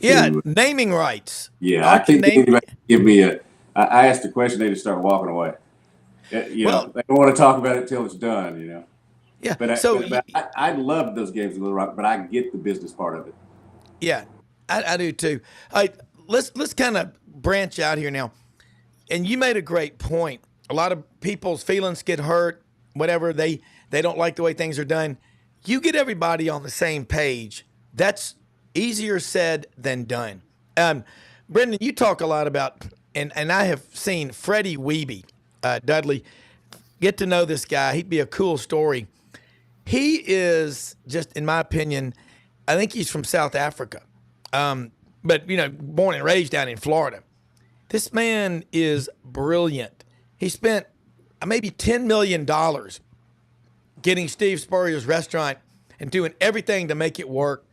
to naming rights. Yeah, I can't get anybody to give me I asked the question, they just start walking away. They don't want to talk about it until it's done, Yeah. But I love those games in Little Rock, but I get the business part of it. Yeah, I do too. All right, let's kind of branch out here now. And you made a great point. A lot of people's feelings get hurt, whatever. They don't like the way things are done. You get everybody on the same page. That's easier said than done. Brendan, you talk a lot about, and I have seen Freddie Weeby, Dudley, get to know this guy. He'd be a cool story. He is just, in my opinion, I think he's from South Africa, but, born and raised down in Florida. This man is brilliant. He spent maybe $10 million getting Steve Spurrier's restaurant and doing everything to make it work.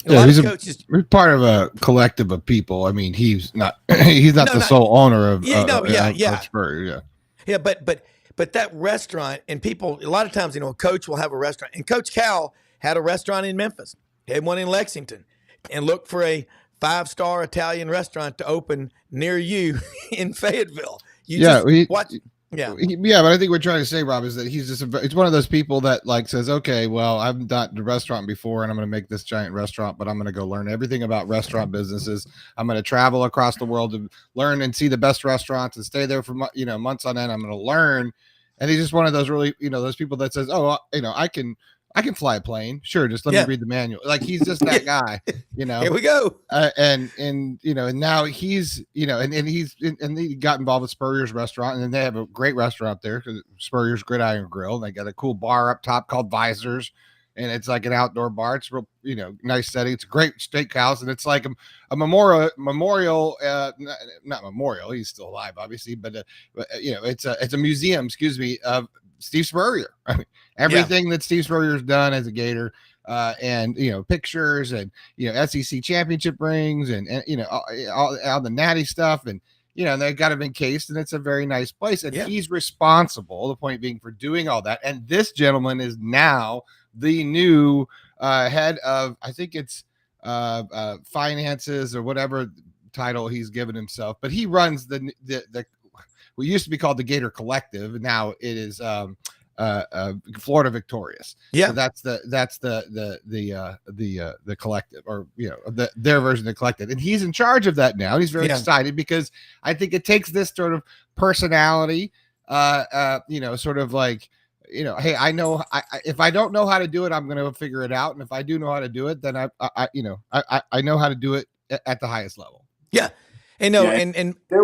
A lot of coaches. He's part of a collective of people. I mean, he's not the sole owner of Coach Spurrier. Yeah, but that restaurant, and people, a lot of times, a coach will have a restaurant, and Coach Cal had a restaurant in Memphis. He had one in Lexington, and looked for a 5-star Italian restaurant to open near you in Fayetteville. But I think we're trying to say, Rob, is that he's it's one of those people that like says, okay, well, I've done the restaurant before and I'm going to make this giant restaurant, but I'm going to go learn everything about restaurant businesses. I'm going to travel across the world to learn and see the best restaurants and stay there for, months on end. I'm going to learn. And he's just one of those really, those people that says, oh, I can fly a plane. Sure. Just let me read the manual. Like he's just that guy, Here we go. And now he's, and he got involved with Spurrier's restaurant, and then they have a great restaurant there, Spurrier's Gridiron Grill. And they got a cool bar up top called Visors, and it's like an outdoor bar. It's real, nice setting. It's a great steakhouse, and it's like a memorial, not memorial. He's still alive, obviously, but it's a museum, of Steve Spurrier. I mean, everything that Steve Spurrier's done as a Gator, and pictures and SEC championship rings and all the natty stuff, and they've got him encased, and it's a very nice place, and he's responsible. The point being for doing all that, and this gentleman is now the new head of, I think it's finances or whatever title he's given himself, but he runs the what used to be called the Gator Collective, and now it is Florida Victorious. Yeah, so that's the collective, or their version of the collective, and he's in charge of that now. And he's very excited because I think it takes this sort of personality, sort of like, hey, I know if I don't know how to do it, I'm going to figure it out, and if I do know how to do it, then I know how to do it at the highest level. Yeah, and there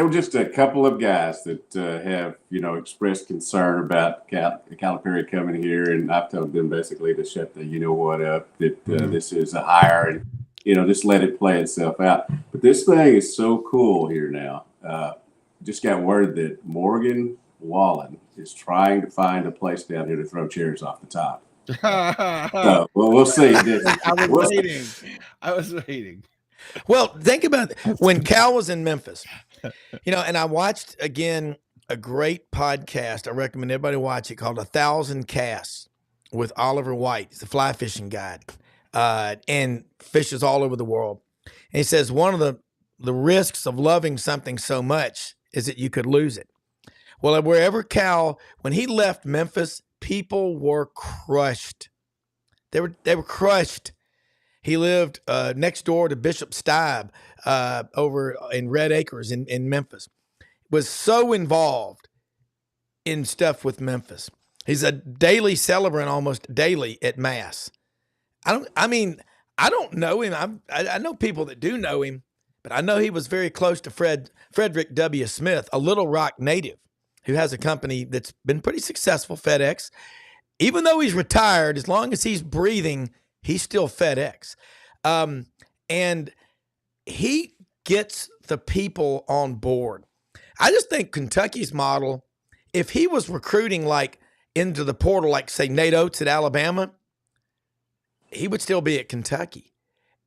were just a couple of guys that have, expressed concern about Calipari coming here, and I've told them basically to shut the up, that this is a hire, and, just let it play itself out. But this thing is so cool here now. Just got word that Morgan Wallen is trying to find a place down here to throw chairs off the top. Well, we'll see. I was waiting. Well, think about when Cal was in Memphis, and I watched, again, a great podcast. I recommend everybody watch it, called 1,000 Casts with Oliver White. He's a fly fishing guide, and fishes all over the world. And he says one of the risks of loving something so much is that you could lose it. Well, wherever Cal, when he left Memphis, people were crushed. They were crushed. He lived next door to Bishop Stibe over in Red Acres in Memphis. Was so involved in stuff with Memphis. He's a daily celebrant, almost daily at Mass. I don't know him. I know people that do know him, but I know he was very close to Frederick W. Smith, a Little Rock native who has a company that's been pretty successful, FedEx. Even though he's retired, as long as he's breathing, he's still FedEx. And he gets the people on board. I just think Kentucky's model, if he was recruiting like into the portal, like say Nate Oates at Alabama, he would still be at Kentucky.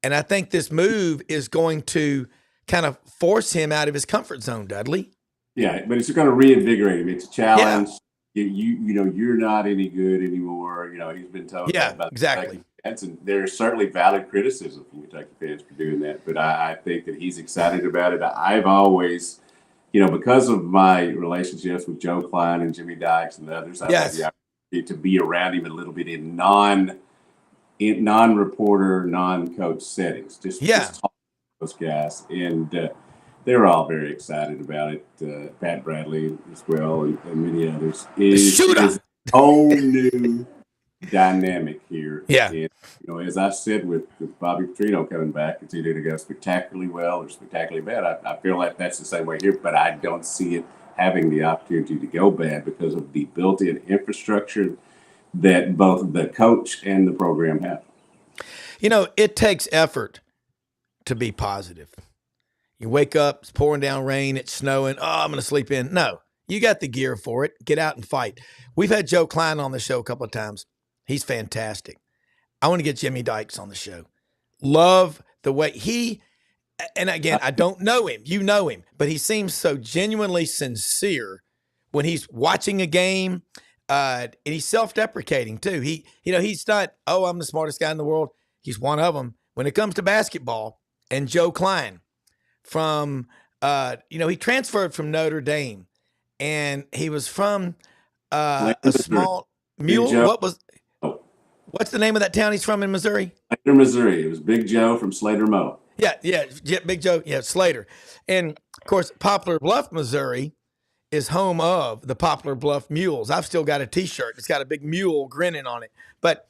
And I think this move is going to kind of force him out of his comfort zone, Dudley. Yeah, but it's going to reinvigorate him. It's a challenge. Yeah. You're not any good anymore. He's been told about exactly. And there's certainly valid criticism from Kentucky fans for doing that, but I think that he's excited about it. I've always, because of my relationships with Joe Klein and Jimmy Dykes and the others, I've had the opportunity to be around him a little bit in non-reporter, non-coach settings. Just talk to those guys, and they're all very excited about it. Pat Bradley as well, and many others. Is a whole new dynamic here. Yeah. And, as I said with Bobby Petrino coming back, it's either to go spectacularly well or spectacularly bad. I feel like that's the same way here, but I don't see it having the opportunity to go bad because of the built-in infrastructure that both the coach and the program have. It takes effort to be positive. You wake up, it's pouring down rain, it's snowing. Oh, I'm going to sleep in. No, You got the gear for it. Get out and fight. We've had Joe Klein on the show a couple of times. He's fantastic. I want to get Jimmy Dykes on the show. Love the way and again, I don't know him. You know him, but he seems so genuinely sincere when he's watching a game. And he's self-deprecating too. He's not, oh, I'm the smartest guy in the world. He's one of them. When it comes to basketball, and Joe Klein from, he transferred from Notre Dame, and he was from a small Mule. What's the name of that town he's from in Missouri? Slater, Missouri. It was Big Joe from Slater Mo. Yeah, Big Joe. Yeah, Slater. And of course, Poplar Bluff, Missouri is home of the Poplar Bluff Mules. I've still got a T-shirt. It's got a big mule grinning on it. But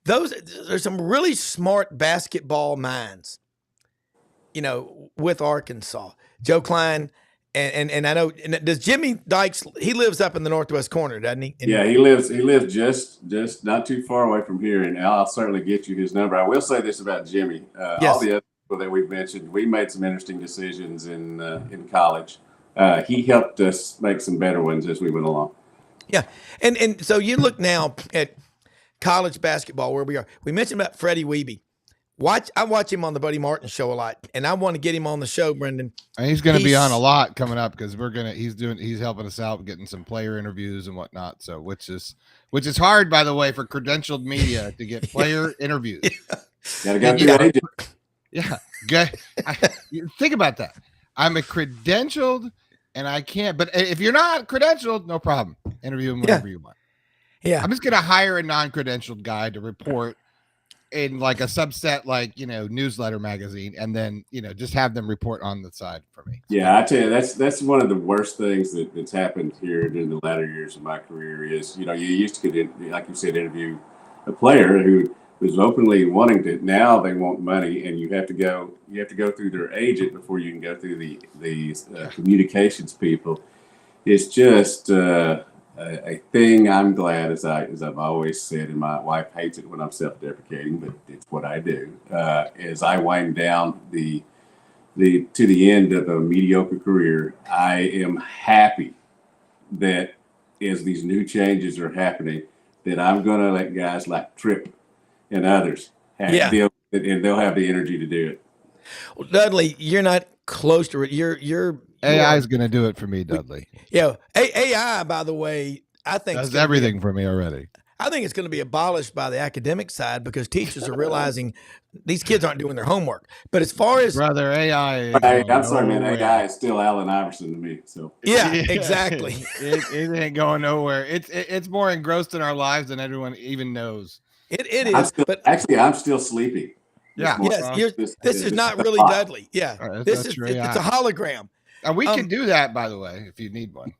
there's some really smart basketball minds, with Arkansas. Joe Klein, and I know, does Jimmy Dykes, he lives up in the northwest corner, doesn't he? Yeah, he lives just not too far away from here, and I'll certainly get you his number. I will say this about Jimmy. Yes. All the other people that we've mentioned, we made some interesting decisions in college. He helped us make some better ones as we went along. Yeah. And so you look now at college basketball where we are. We mentioned about Freddie Wiebe. I watch him on the Buddy Martin show a lot, and I want to get him on the show, Brendan. And he's going to be on a lot coming up because he's helping us out getting some player interviews and whatnot. So which is hard, by the way, for credentialed media to get player interviews. Gotta go through the agent. Yeah. Think about that. I'm a credentialed and I can't, but if you're not credentialed, no problem. Interview him whenever you want. Yeah. I'm just going to hire a non-credentialed guy to report in like a subset, newsletter magazine, and then, just have them report on the side for me. Yeah. I tell you, that's one of the worst things that's happened here during the latter years of my career is, you used to get, like you said, interview a player who was openly wanting to. Now they want money, and you have to go through their agent before you can go through the communications people. It's just a thing. I'm glad, as I've always said, and my wife hates it when I'm self-deprecating, but it's what I do. As I wind down to the end of a mediocre career, I am happy that as these new changes are happening, that I'm going to let guys like Tripp and others and they'll have the energy to do it. Well, Dudley, you're not close to it. You're AI is going to do it for me, Dudley. AI, by the way, I think does everything for me already. I think it's going to be abolished by the academic side because teachers are realizing these kids aren't doing their homework. But as far as brother, AI, I'm sorry, man. AI is still Allen Iverson to me. So yeah, exactly. It ain't going nowhere. It's more engrossed in our lives than everyone even knows. It is. But actually, I'm still sleeping. Yeah. Yes. This is not really Dudley. Yeah. Right, this is it's a hologram. And we can do that, by the way, if you need one.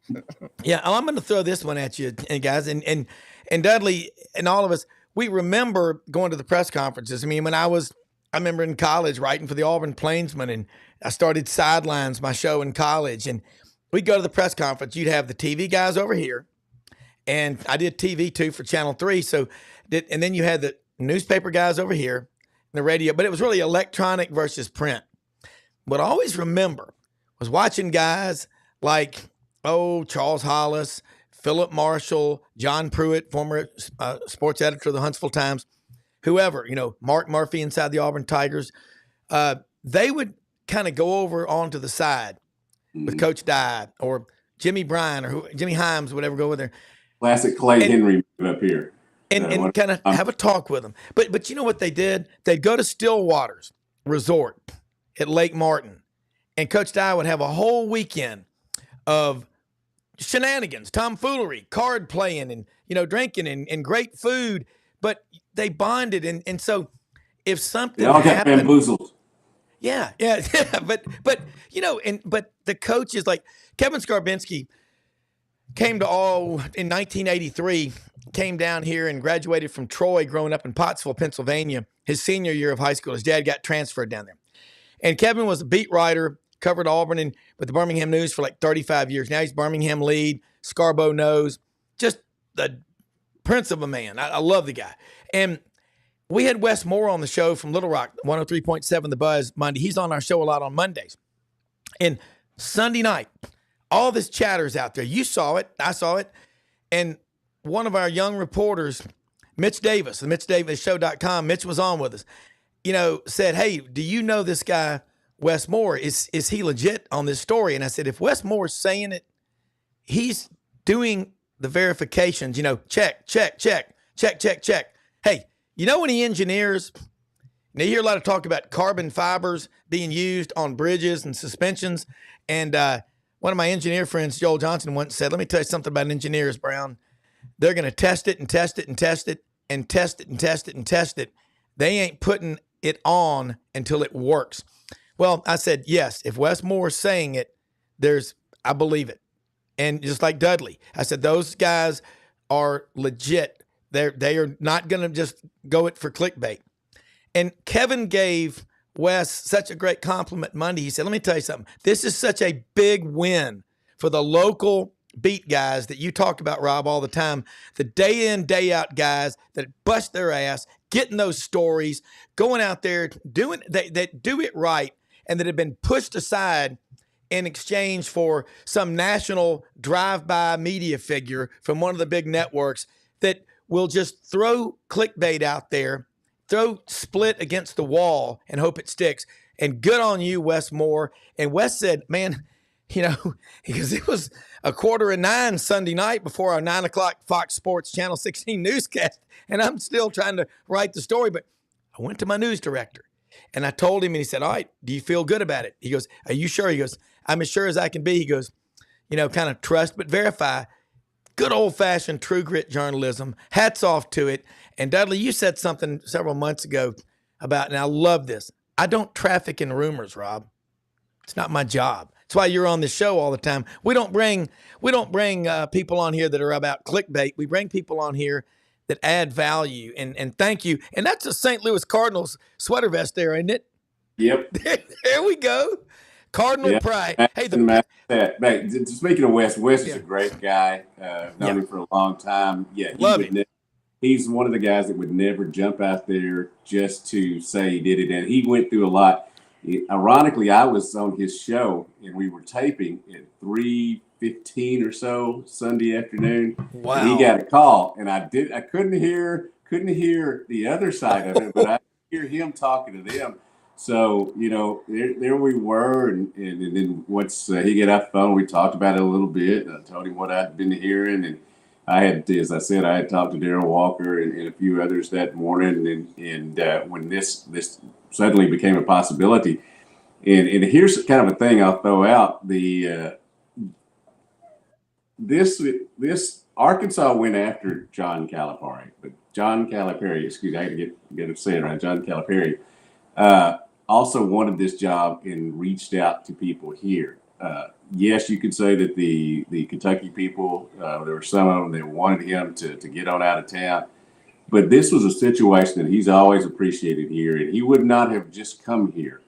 Yeah. I'm going to throw this one at you, guys, and Dudley and all of us. We remember going to the press conferences. I mean, I remember in college writing for the Auburn Plainsman, and I started Sidelines, my show in college, and we'd go to the press conference. You'd have the TV guys over here, and I did TV too for Channel 3. And then you had the newspaper guys over here, and the radio, but it was really electronic versus print. What I always remember was watching guys like, Charles Hollis, Philip Marshall, John Pruitt, former sports editor of the Huntsville Times, whoever, Mark Murphy inside the Auburn Tigers, they would kind of go over onto the side with Coach Dye or Jimmy Bryan or Jimmy Himes, whatever, go over there. Classic Clay Henry up here. And kind of have a talk with them. But you know what they did? They'd go to Stillwater's Resort at Lake Martin, and Coach Dye would have a whole weekend of shenanigans, tomfoolery, card playing, and drinking and great food. But they bonded, and so if something they all got happened, bamboozled. Yeah. But but the coaches like Kevin Skarbinski came to in 1983. Came down here and graduated from Troy, growing up in Pottsville, Pennsylvania. His senior year of high school, his dad got transferred down there. And Kevin was a beat writer, covered Auburn with the Birmingham News for like 35 years. Now he's Birmingham lead, Scarbo knows, just the prince of a man. I love the guy. And we had Wes Moore on the show from Little Rock, 103.7 The Buzz Monday. He's on our show a lot on Mondays. And Sunday night, all this chatter's out there. You saw it. I saw it. And one of our young reporters, Mitch Davis, the MitchDavisShow.com, Mitch was on with us, said, hey, do you know this guy, Wes Moore? Is he legit on this story? And I said, if Wes Moore's saying it, he's doing the verifications, check. Hey, when he engineers, now you hear a lot of talk about carbon fibers being used on bridges and suspensions. And one of my engineer friends, Joel Johnson, once said, let me tell you something about engineers, Brown. They're going to test it and test it and test it and test it and test it and test it. They ain't putting it on until it works. Well, I said, yes, if Wes Moore's saying it, I believe it. And just like Dudley, I said, those guys are legit. They are not going to just go it for clickbait. And Kevin gave Wes such a great compliment Monday. He said, let me tell you something. This is such a big win for the local beat guys that you talk about, Rob, all the time. The day in, day out guys that bust their ass, getting those stories, going out there, that do it right, and that have been pushed aside in exchange for some national drive-by media figure from one of the big networks that will just throw clickbait out there, throw split against the wall and hope it sticks. And good on you, Wes Moore. And Wes said, man, because it was 8:45 Sunday night before our 9 o'clock Fox Sports Channel 16 newscast. And I'm still trying to write the story, but I went to my news director and I told him, and he said, all right, do you feel good about it? He goes, are you sure? He goes, I'm as sure as I can be. He goes, kind of trust but verify. Good old-fashioned true grit journalism. Hats off to it. And Dudley, you said something several months ago about, and I love this, I don't traffic in rumors, Rob. It's not my job. That's why you're on the show all the time. We don't bring people on here that are about clickbait. We bring people on here that add value. And thank you. And that's a St. Louis Cardinals sweater vest there, isn't it? Yep. There we go. Cardinal pride. Hey, speaking of Wes is a great guy. Known him for a long time. Yeah, he's one of the guys that would never jump out there just to say he did it. And he went through a lot. Ironically, I was on his show and we were taping at 3:15 or so Sunday afternoon. Wow. And he got a call, and I couldn't hear the other side of it, but I could hear him talking to them. So, there we were, and then once he got off the phone, we talked about it a little bit. I told him what I'd been hearing, and I had talked to Darryl Walker and a few others that morning, and when this suddenly became a possibility, and here's kind of a thing I'll throw out: this Arkansas went after John Calipari, but John Calipari, excuse me, I had to get it said right. John Calipari also wanted this job and reached out to people here. Yes, you could say that the Kentucky people, there were some of them that wanted him to get on out of town. But this was a situation that he's always appreciated here, and he would not have just come here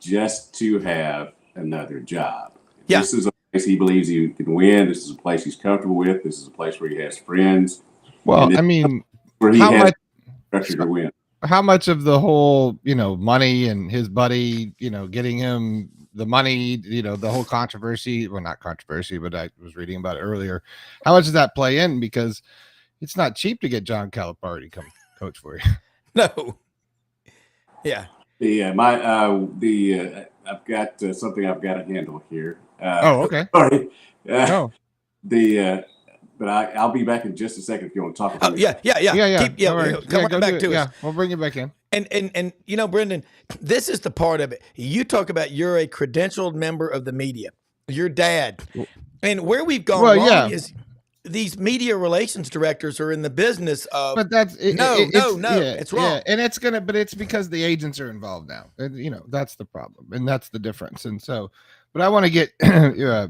just to have another job. Yeah. This is a place he believes he can win. This is a place he's comfortable with. This is a place where he has friends. Well, I mean, where he has structure to win. How much of the whole, money and his buddy, getting him the money, the whole controversy, well, not controversy, but I was reading about it earlier. How much does that play in? Because it's not cheap to get John Calipari to come coach for you. No. Yeah. Yeah. I've got something I've got to handle here. Okay. Sorry. But I'll be back in just a second if you want to talk about it. Yeah. Come right back to us. Yeah, we'll bring you back in. And Brendan, this is the part of it. You talk about you're a credentialed member of the media. Your dad. And where we've gone wrong is these media relations directors are in the business of. But that's it's wrong. Yeah. And it's because the agents are involved now. And, that's the problem, and that's the difference. And so. But I want to get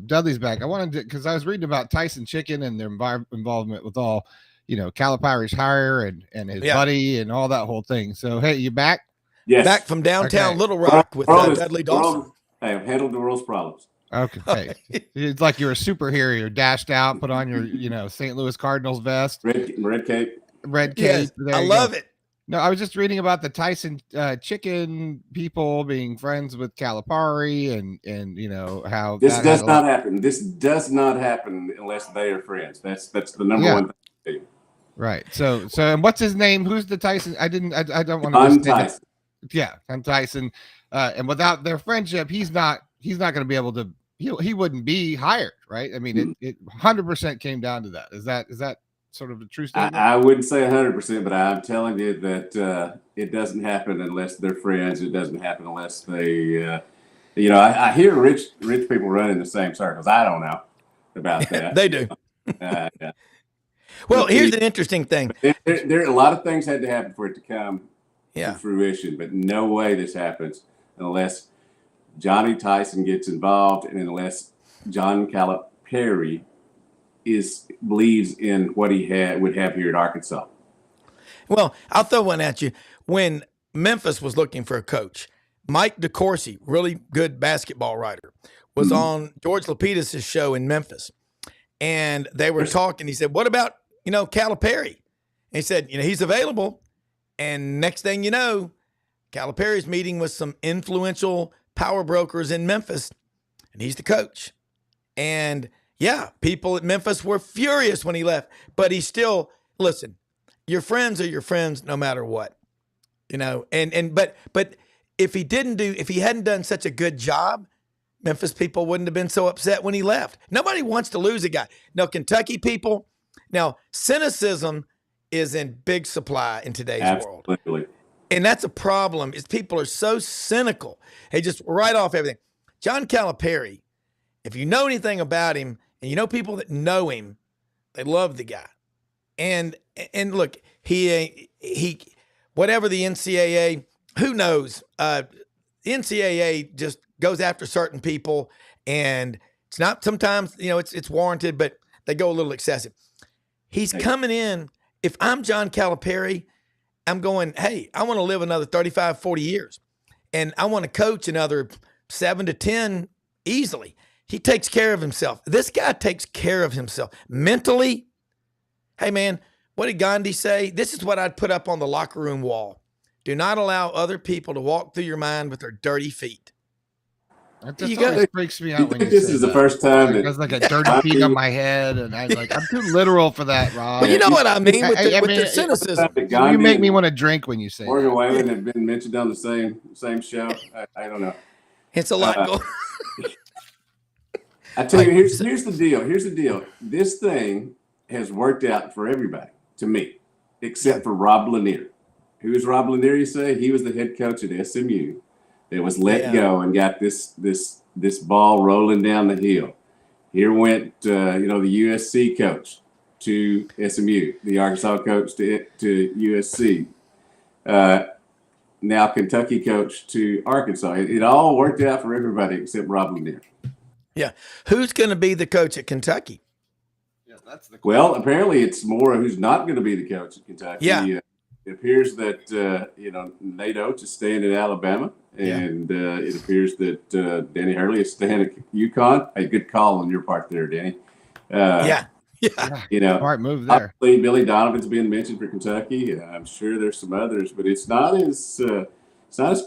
Dudley's back. I wanted to, because I was reading about Tyson Chicken and their involvement with all, Calipari's hire and his buddy and all that whole thing. So, hey, you back? Yes. Back from downtown Little Rock with Dudley Dawson. I have handled the world's problems. Okay. It's like you're a superhero. You're dashed out, put on your, St. Louis Cardinals vest. Red cape. Red cape. Yes, I love it. No, I was just reading about the Tyson chicken people being friends with Calipari, and how This that had does a not lot. happen. This does not happen unless they are friends. That's the number one thing. Right. So and what's his name? Who's the Tyson? I don't want to John just say that. Tyson. Yeah, I'm Tyson. And without their friendship, he's not going to be able to. He wouldn't be hired, right? I mean, it 100% came down to that. Is that sort of a true statement? I wouldn't say 100%, but I'm telling you that it doesn't happen unless they're friends. It doesn't happen unless they, I hear rich people run in the same circles. I don't know about that. They do. Yeah. Well, here's an interesting thing. There a lot of things had to happen for it to come to fruition, but no way this happens unless Johnny Tyson gets involved and unless John Calipari believes in what he would have here at Arkansas. Well, I'll throw one at you. When Memphis was looking for a coach, Mike DeCourcy, really good basketball writer, was on George Lapidus' show in Memphis. And they were talking. He said, what about, Calipari? And he said, he's available. And next thing you know, Calipari's meeting with some influential power brokers in Memphis, and he's the coach. And yeah, people at Memphis were furious when he left, but he still, listen, your friends are your friends no matter what, but if he hadn't done such a good job, Memphis people wouldn't have been so upset when he left. Nobody wants to lose a guy. No, Kentucky people, now cynicism is in big supply in today's world. And that's a problem, is people are so cynical. They just write off everything. John Calipari, if you know anything about him, and you know people that know him, they love the guy. And look, he whatever the NCAA, who knows? The NCAA just goes after certain people, and it's not sometimes, it's warranted, but they go a little excessive. He's coming in. If I'm John Calipari, I'm going, hey, I want to live another 35, 40 years, and I want to coach another 7 to 10 easily. He takes care of himself. This guy takes care of himself mentally. Hey, man, what did Gandhi say? This is what I'd put up on the locker room wall. Do not allow other people to walk through your mind with their dirty feet. That just always freaks me out when you this say is that. The first time that there's like a dirty feet on my head, and I'm too literal for that, Rob. Well, you know what I mean with the cynicism. You make me want to drink when you say Morgan Whalen have been mentioned on the same show. I don't know. It's a lot going. I tell you, here's the deal. Here's the deal. This thing has worked out for everybody, to me, except for Rob Lanier. Who is Rob Lanier, you say? He was the head coach at SMU that was let go and got this ball rolling down the hill. Here went the USC coach to SMU, the Arkansas coach to USC. Now Kentucky coach to Arkansas. It all worked out for everybody except Rob Lanier. Yeah. Who's going to be the coach at Kentucky? Yeah, that's the well, apparently it's Mora who's not going to be the coach at Kentucky. Yeah. It appears that, Nate Oates is staying at Alabama, and it appears that Danny Hurley is staying at UConn. A good call on your part there, Danny. Yeah. Smart move there. Obviously, Billy Donovan's being mentioned for Kentucky. I'm sure there's some others, but it's not as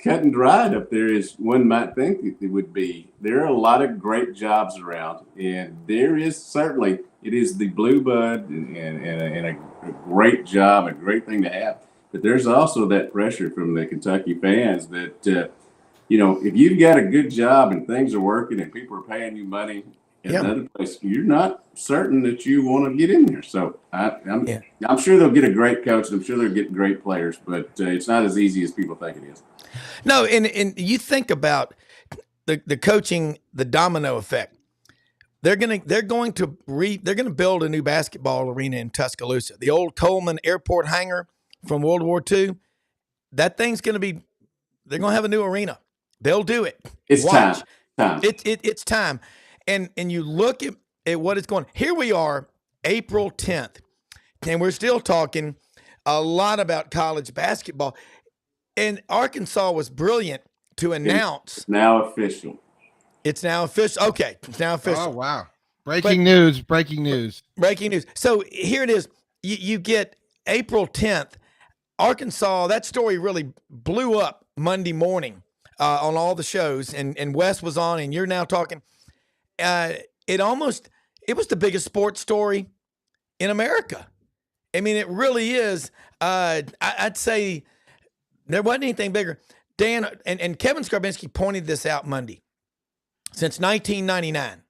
cut and dried up there as one might think it would be. There are a lot of great jobs around, and there is certainly it is the blue bud and a great job, a great thing to have. But there's also that pressure from the Kentucky fans that if you've got a good job and things are working and people are paying you money in another place, you're not certain that you want to get in there. So I'm sure they'll get a great coach, and I'm sure they'll get great players, but it's not as easy as people think it is. No, and you think about the coaching, the domino effect. They're going to build a new basketball arena in Tuscaloosa. The old Coleman Airport hangar from World War II. That thing's going to be. They're going to have a new arena. They'll do it. It's time. It's time. And you look at what it's going. Here we are, April 10th, and we're still talking a lot about college basketball. And Arkansas was brilliant to announce. It's now official. It's now official. Okay, it's now official. Oh, wow. Breaking news. So here it is. You get April 10th. Arkansas, that story really blew up Monday morning on all the shows, and Wes was on, and you're now talking. It was the biggest sports story in America. I mean, it really is. I'd say there wasn't anything bigger. Dan and Kevin Skarbinski pointed this out Monday. Since 1999,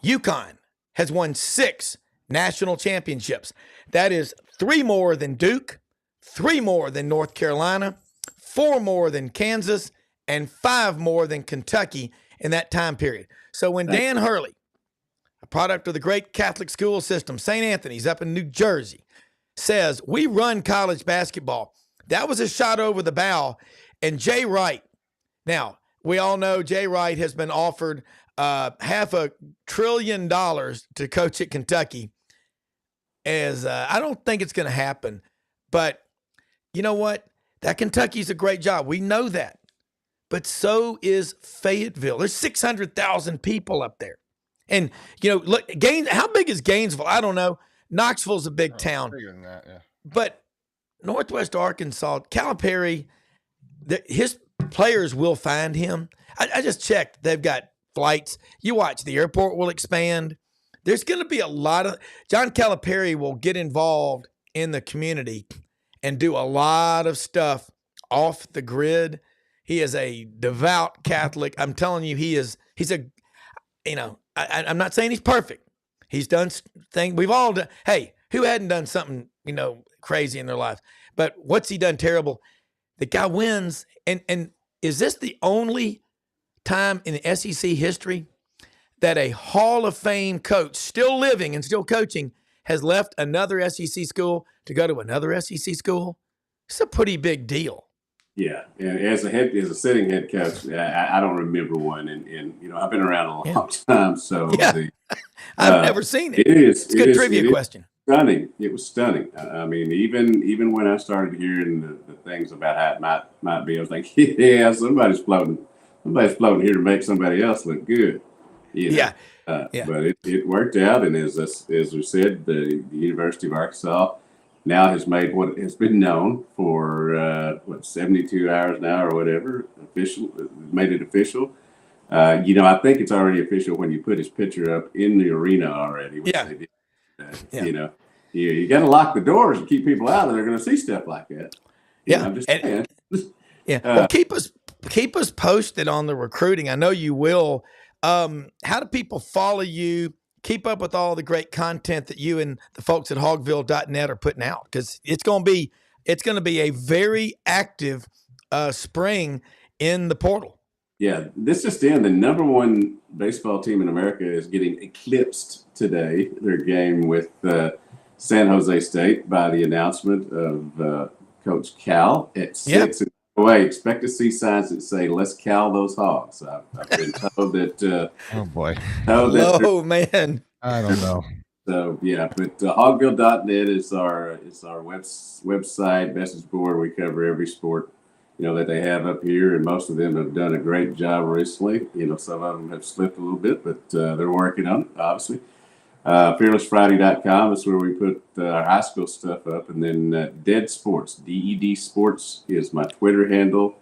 UConn has won 6 national championships. That is 3 more than Duke, 3 more than North Carolina, 4 more than Kansas, and 5 more than Kentucky in that time period. So when Dan Hurley, a product of the great Catholic school system, St. Anthony's up in New Jersey, says we run college basketball, that was a shot over the bow. And Jay Wright, now we all know Jay Wright has been offered $500 billion to coach at Kentucky. I don't think it's going to happen, but you know what? That Kentucky's a great job. We know that, but so is Fayetteville. There's 600,000 people up there. And, look, how big is Gainesville? I don't know. Knoxville's a big town. Bigger than that, yeah. But Northwest Arkansas, Calipari, his players will find him. I just checked. They've got flights. You watch, the airport will expand. There's going to be a lot of – John Calipari will get involved in the community and do a lot of stuff off the grid. He is a devout Catholic. I'm telling you, he's a – I'm not saying he's perfect. He's done things we've all done. Hey, who hadn't done something, crazy in their life? But what's he done terrible? The guy wins. And is this the only time in the SEC history that a Hall of Fame coach, still living and still coaching, has left another SEC school to go to another SEC school? It's a pretty big deal. Yeah, and as a sitting head coach, I don't remember one, and I've been around a long time, so I've never seen it. It's a good trivia question. Stunning. It was stunning. I mean, even when I started hearing the things about how it might be, I was like, yeah, somebody's floating here to make somebody else look good. Yeah. But it worked out, and as we said, the University of Arkansas now has made what has been known for 72 hours now or whatever made it official. I think it's already official when you put his picture up in the arena already. Which they did. You got to lock the doors and keep people out, or they're going to see stuff like that. I'm just saying. Well, keep us posted on the recruiting. I know you will. How do people follow you? Keep up with all the great content that you and the folks at hogville.net are putting out, because it's going to be a very active spring in the portal. Yeah, this just in, the number one baseball team in America is getting eclipsed today, their game with San Jose State, by the announcement of Coach Cal at 6. Away, expect to see signs that say, "Let's Cal those hogs." I've been told that. Oh boy! Oh man! I don't know. So yeah, but hogville.net is our website, message board. We cover every sport that they have up here, and most of them have done a great job recently. Some of them have slipped a little bit, but they're working on it, obviously. FearlessFriday.com is where we put our high school stuff up. And then Dead Sports, DED Sports, is my Twitter handle.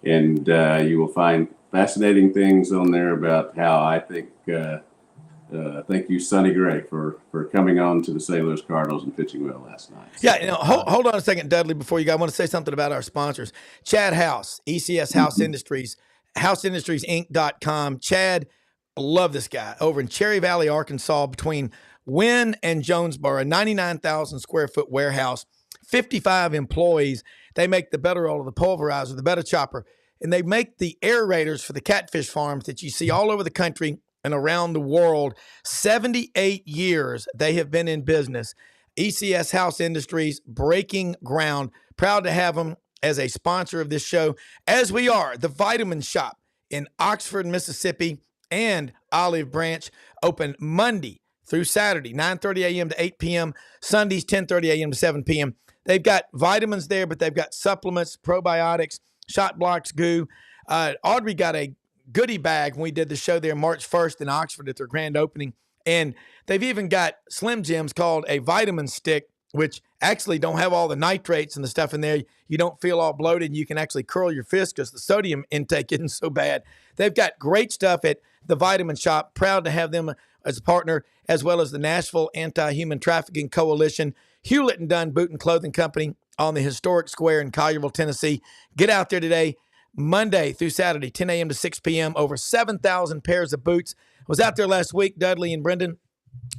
And you will find fascinating things on there about how I think, thank you, Sonny Gray, for coming on to the St. Louis Cardinals and pitching well last night. Yeah, hold on a second, Dudley, before you go. I want to say something about our sponsors. Chad House, ECS House Industries, HouseIndustriesInc.com. Chad, I love this guy, over in Cherry Valley, Arkansas, between Wynn and Jonesboro, 99,000 square foot warehouse, 55 employees. They make the better roller, the pulverizer, the better chopper, and they make the aerators for the catfish farms that you see all over the country and around the world. 78 years they have been in business. ECS House Industries, breaking ground. Proud to have them as a sponsor of this show, as we are the Vitamin Shop in Oxford, Mississippi, and Olive Branch, open Monday through Saturday, 9:30 a.m. to 8 p.m., Sundays, 10:30 a.m. to 7 p.m. They've got vitamins there, but they've got supplements, probiotics, shot blocks, goo. Audrey got a goodie bag when we did the show there March 1st in Oxford at their grand opening. And they've even got Slim Jims called a vitamin stick which actually don't have all the nitrates and the stuff in there. You don't feel all bloated, and you can actually curl your fist because the sodium intake isn't so bad. They've got great stuff at the Vitamin Shop. Proud to have them as a partner, as well as the Nashville Anti-Human Trafficking Coalition, Hewlett and Dunn Boot and Clothing Company on the historic square in Collierville, Tennessee. Get out there today, Monday through Saturday, 10 a.m. to 6 p.m. Over 7,000 pairs of boots. I was out there last week, Dudley and Brendan.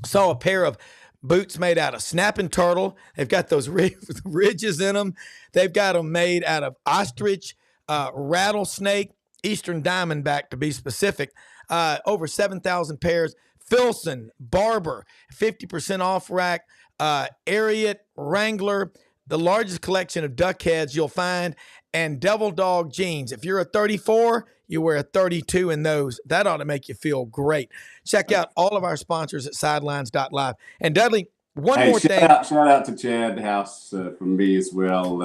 Saw a pair of boots made out of snapping turtle. They've got those ridges in them. They've got them made out of ostrich, rattlesnake, eastern diamondback to be specific. Over 7,000 pairs. Filson, Barber, 50% off rack, Ariat, Wrangler, the largest collection of duck heads you'll find, and Devil Dog jeans. If you're a 34, you wear a 32 in those. That ought to make you feel great. Check out all of our sponsors at sidelines.live. And Dudley, one more thing. Shout out to Chad House from me as well.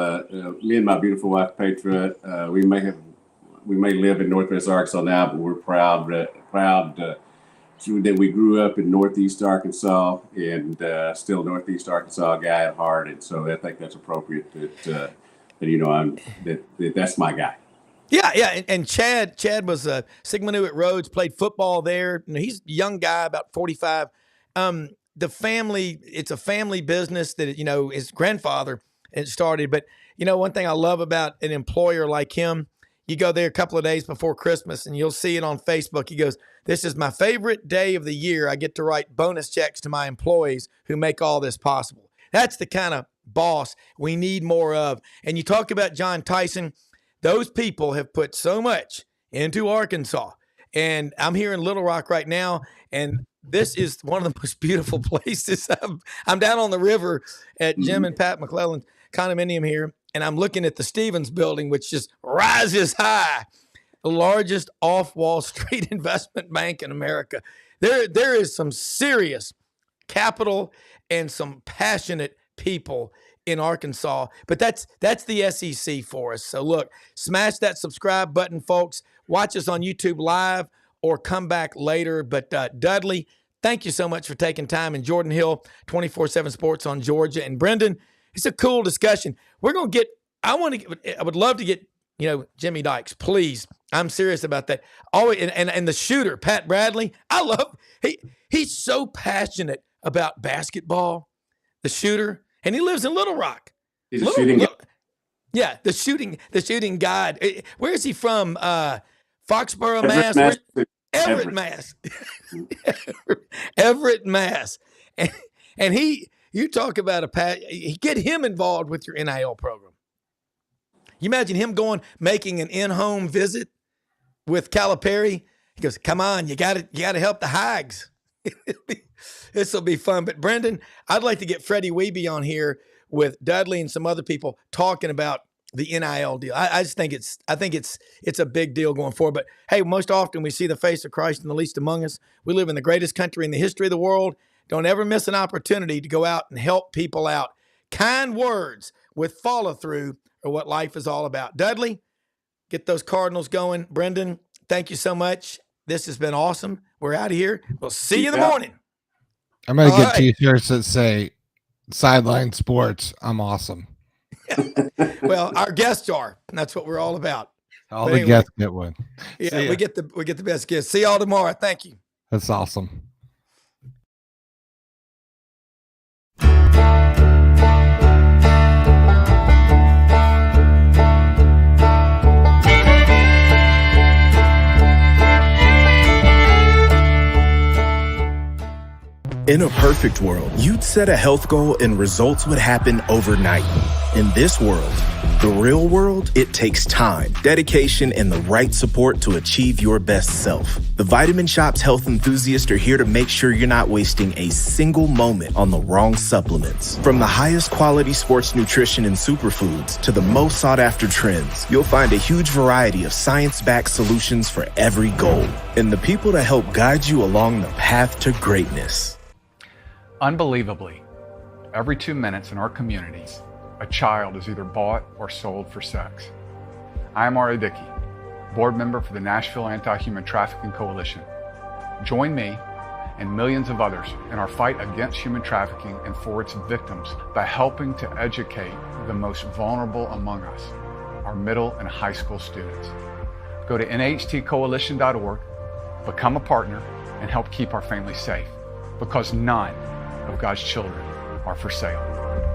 Me and my beautiful wife, Petra, we may live in Northwest Arkansas now, but we're proud that we grew up in Northeast Arkansas and still Northeast Arkansas guy at heart. And so I think that's appropriate that that's my guy. Yeah. And Chad was a Sigma Nu at Rhodes, played football there. He's a young guy, about 45. The family, it's a family business that, his grandfather had started. But, one thing I love about an employer like him, you go there a couple of days before Christmas and you'll see it on Facebook. He goes, "This is my favorite day of the year. I get to write bonus checks to my employees who make all this possible." That's the kind of boss we need more of. And you talk about John Tyson. Those people have put so much into Arkansas. And I'm here in Little Rock right now, and this is one of the most beautiful places. I'm down on the river at Jim and Pat McClellan's condominium here, and I'm looking at the Stevens building, which just rises high, the largest off-Wall Street investment bank in America. There is some serious capital and some passionate people in Arkansas, but that's the SEC for us. So look, smash that subscribe button, folks. Watch us on YouTube live or come back later. But Dudley, thank you so much for taking time. And Jordan Hill, 24/7 Sports on Georgia. And Brendan, it's a cool discussion. I would love to get, Jimmy Dykes, please. I'm serious about that. Always, and the shooter, Pat Bradley, he's so passionate about basketball, the shooter. And he lives in Little Rock. He's a shooting guy. Yeah, the shooting guide. Where is he from? Foxborough, Mass. Everett, Mass. Everett, Mass. And you talk about get him involved with your NIL program. You imagine him making an in-home visit with Calipari. He goes, "Come on, you got to help the Hags." This will be fun. But Brendan, I'd like to get Freddie Weeby on here with Dudley and some other people talking about the NIL deal. I just think it's a big deal going forward. But hey, most often we see the face of Christ in the least among us. We live in the greatest country in the history of the world. Don't ever miss an opportunity to go out and help people out. Kind words with follow through are what life is all about. Dudley, get those Cardinals going. Brendan, thank you so much. This has been awesome. We're out of here. We'll see you in the morning. I'm going to get t-shirts that say Sideline Sports. I'm awesome. Well, our guests are. And that's what we're all about. The guests get one. Yeah, we get the best guests. See y'all tomorrow. Thank you. That's awesome. In a perfect world, you'd set a health goal and results would happen overnight. In this world, the real world, it takes time, dedication, and the right support to achieve your best self. The Vitamin Shop's health enthusiasts are here to make sure you're not wasting a single moment on the wrong supplements. From the highest quality sports nutrition and superfoods to the most sought after trends, you'll find a huge variety of science-backed solutions for every goal. And the people to help guide you along the path to greatness. Unbelievably, every 2 minutes in our communities, a child is either bought or sold for sex. I am Ari Dickey, board member for the Nashville Anti-Human Trafficking Coalition. Join me and millions of others in our fight against human trafficking and for its victims by helping to educate the most vulnerable among us, our middle and high school students. Go to nhtcoalition.org, become a partner, and help keep our families safe, because none of God's children are for sale.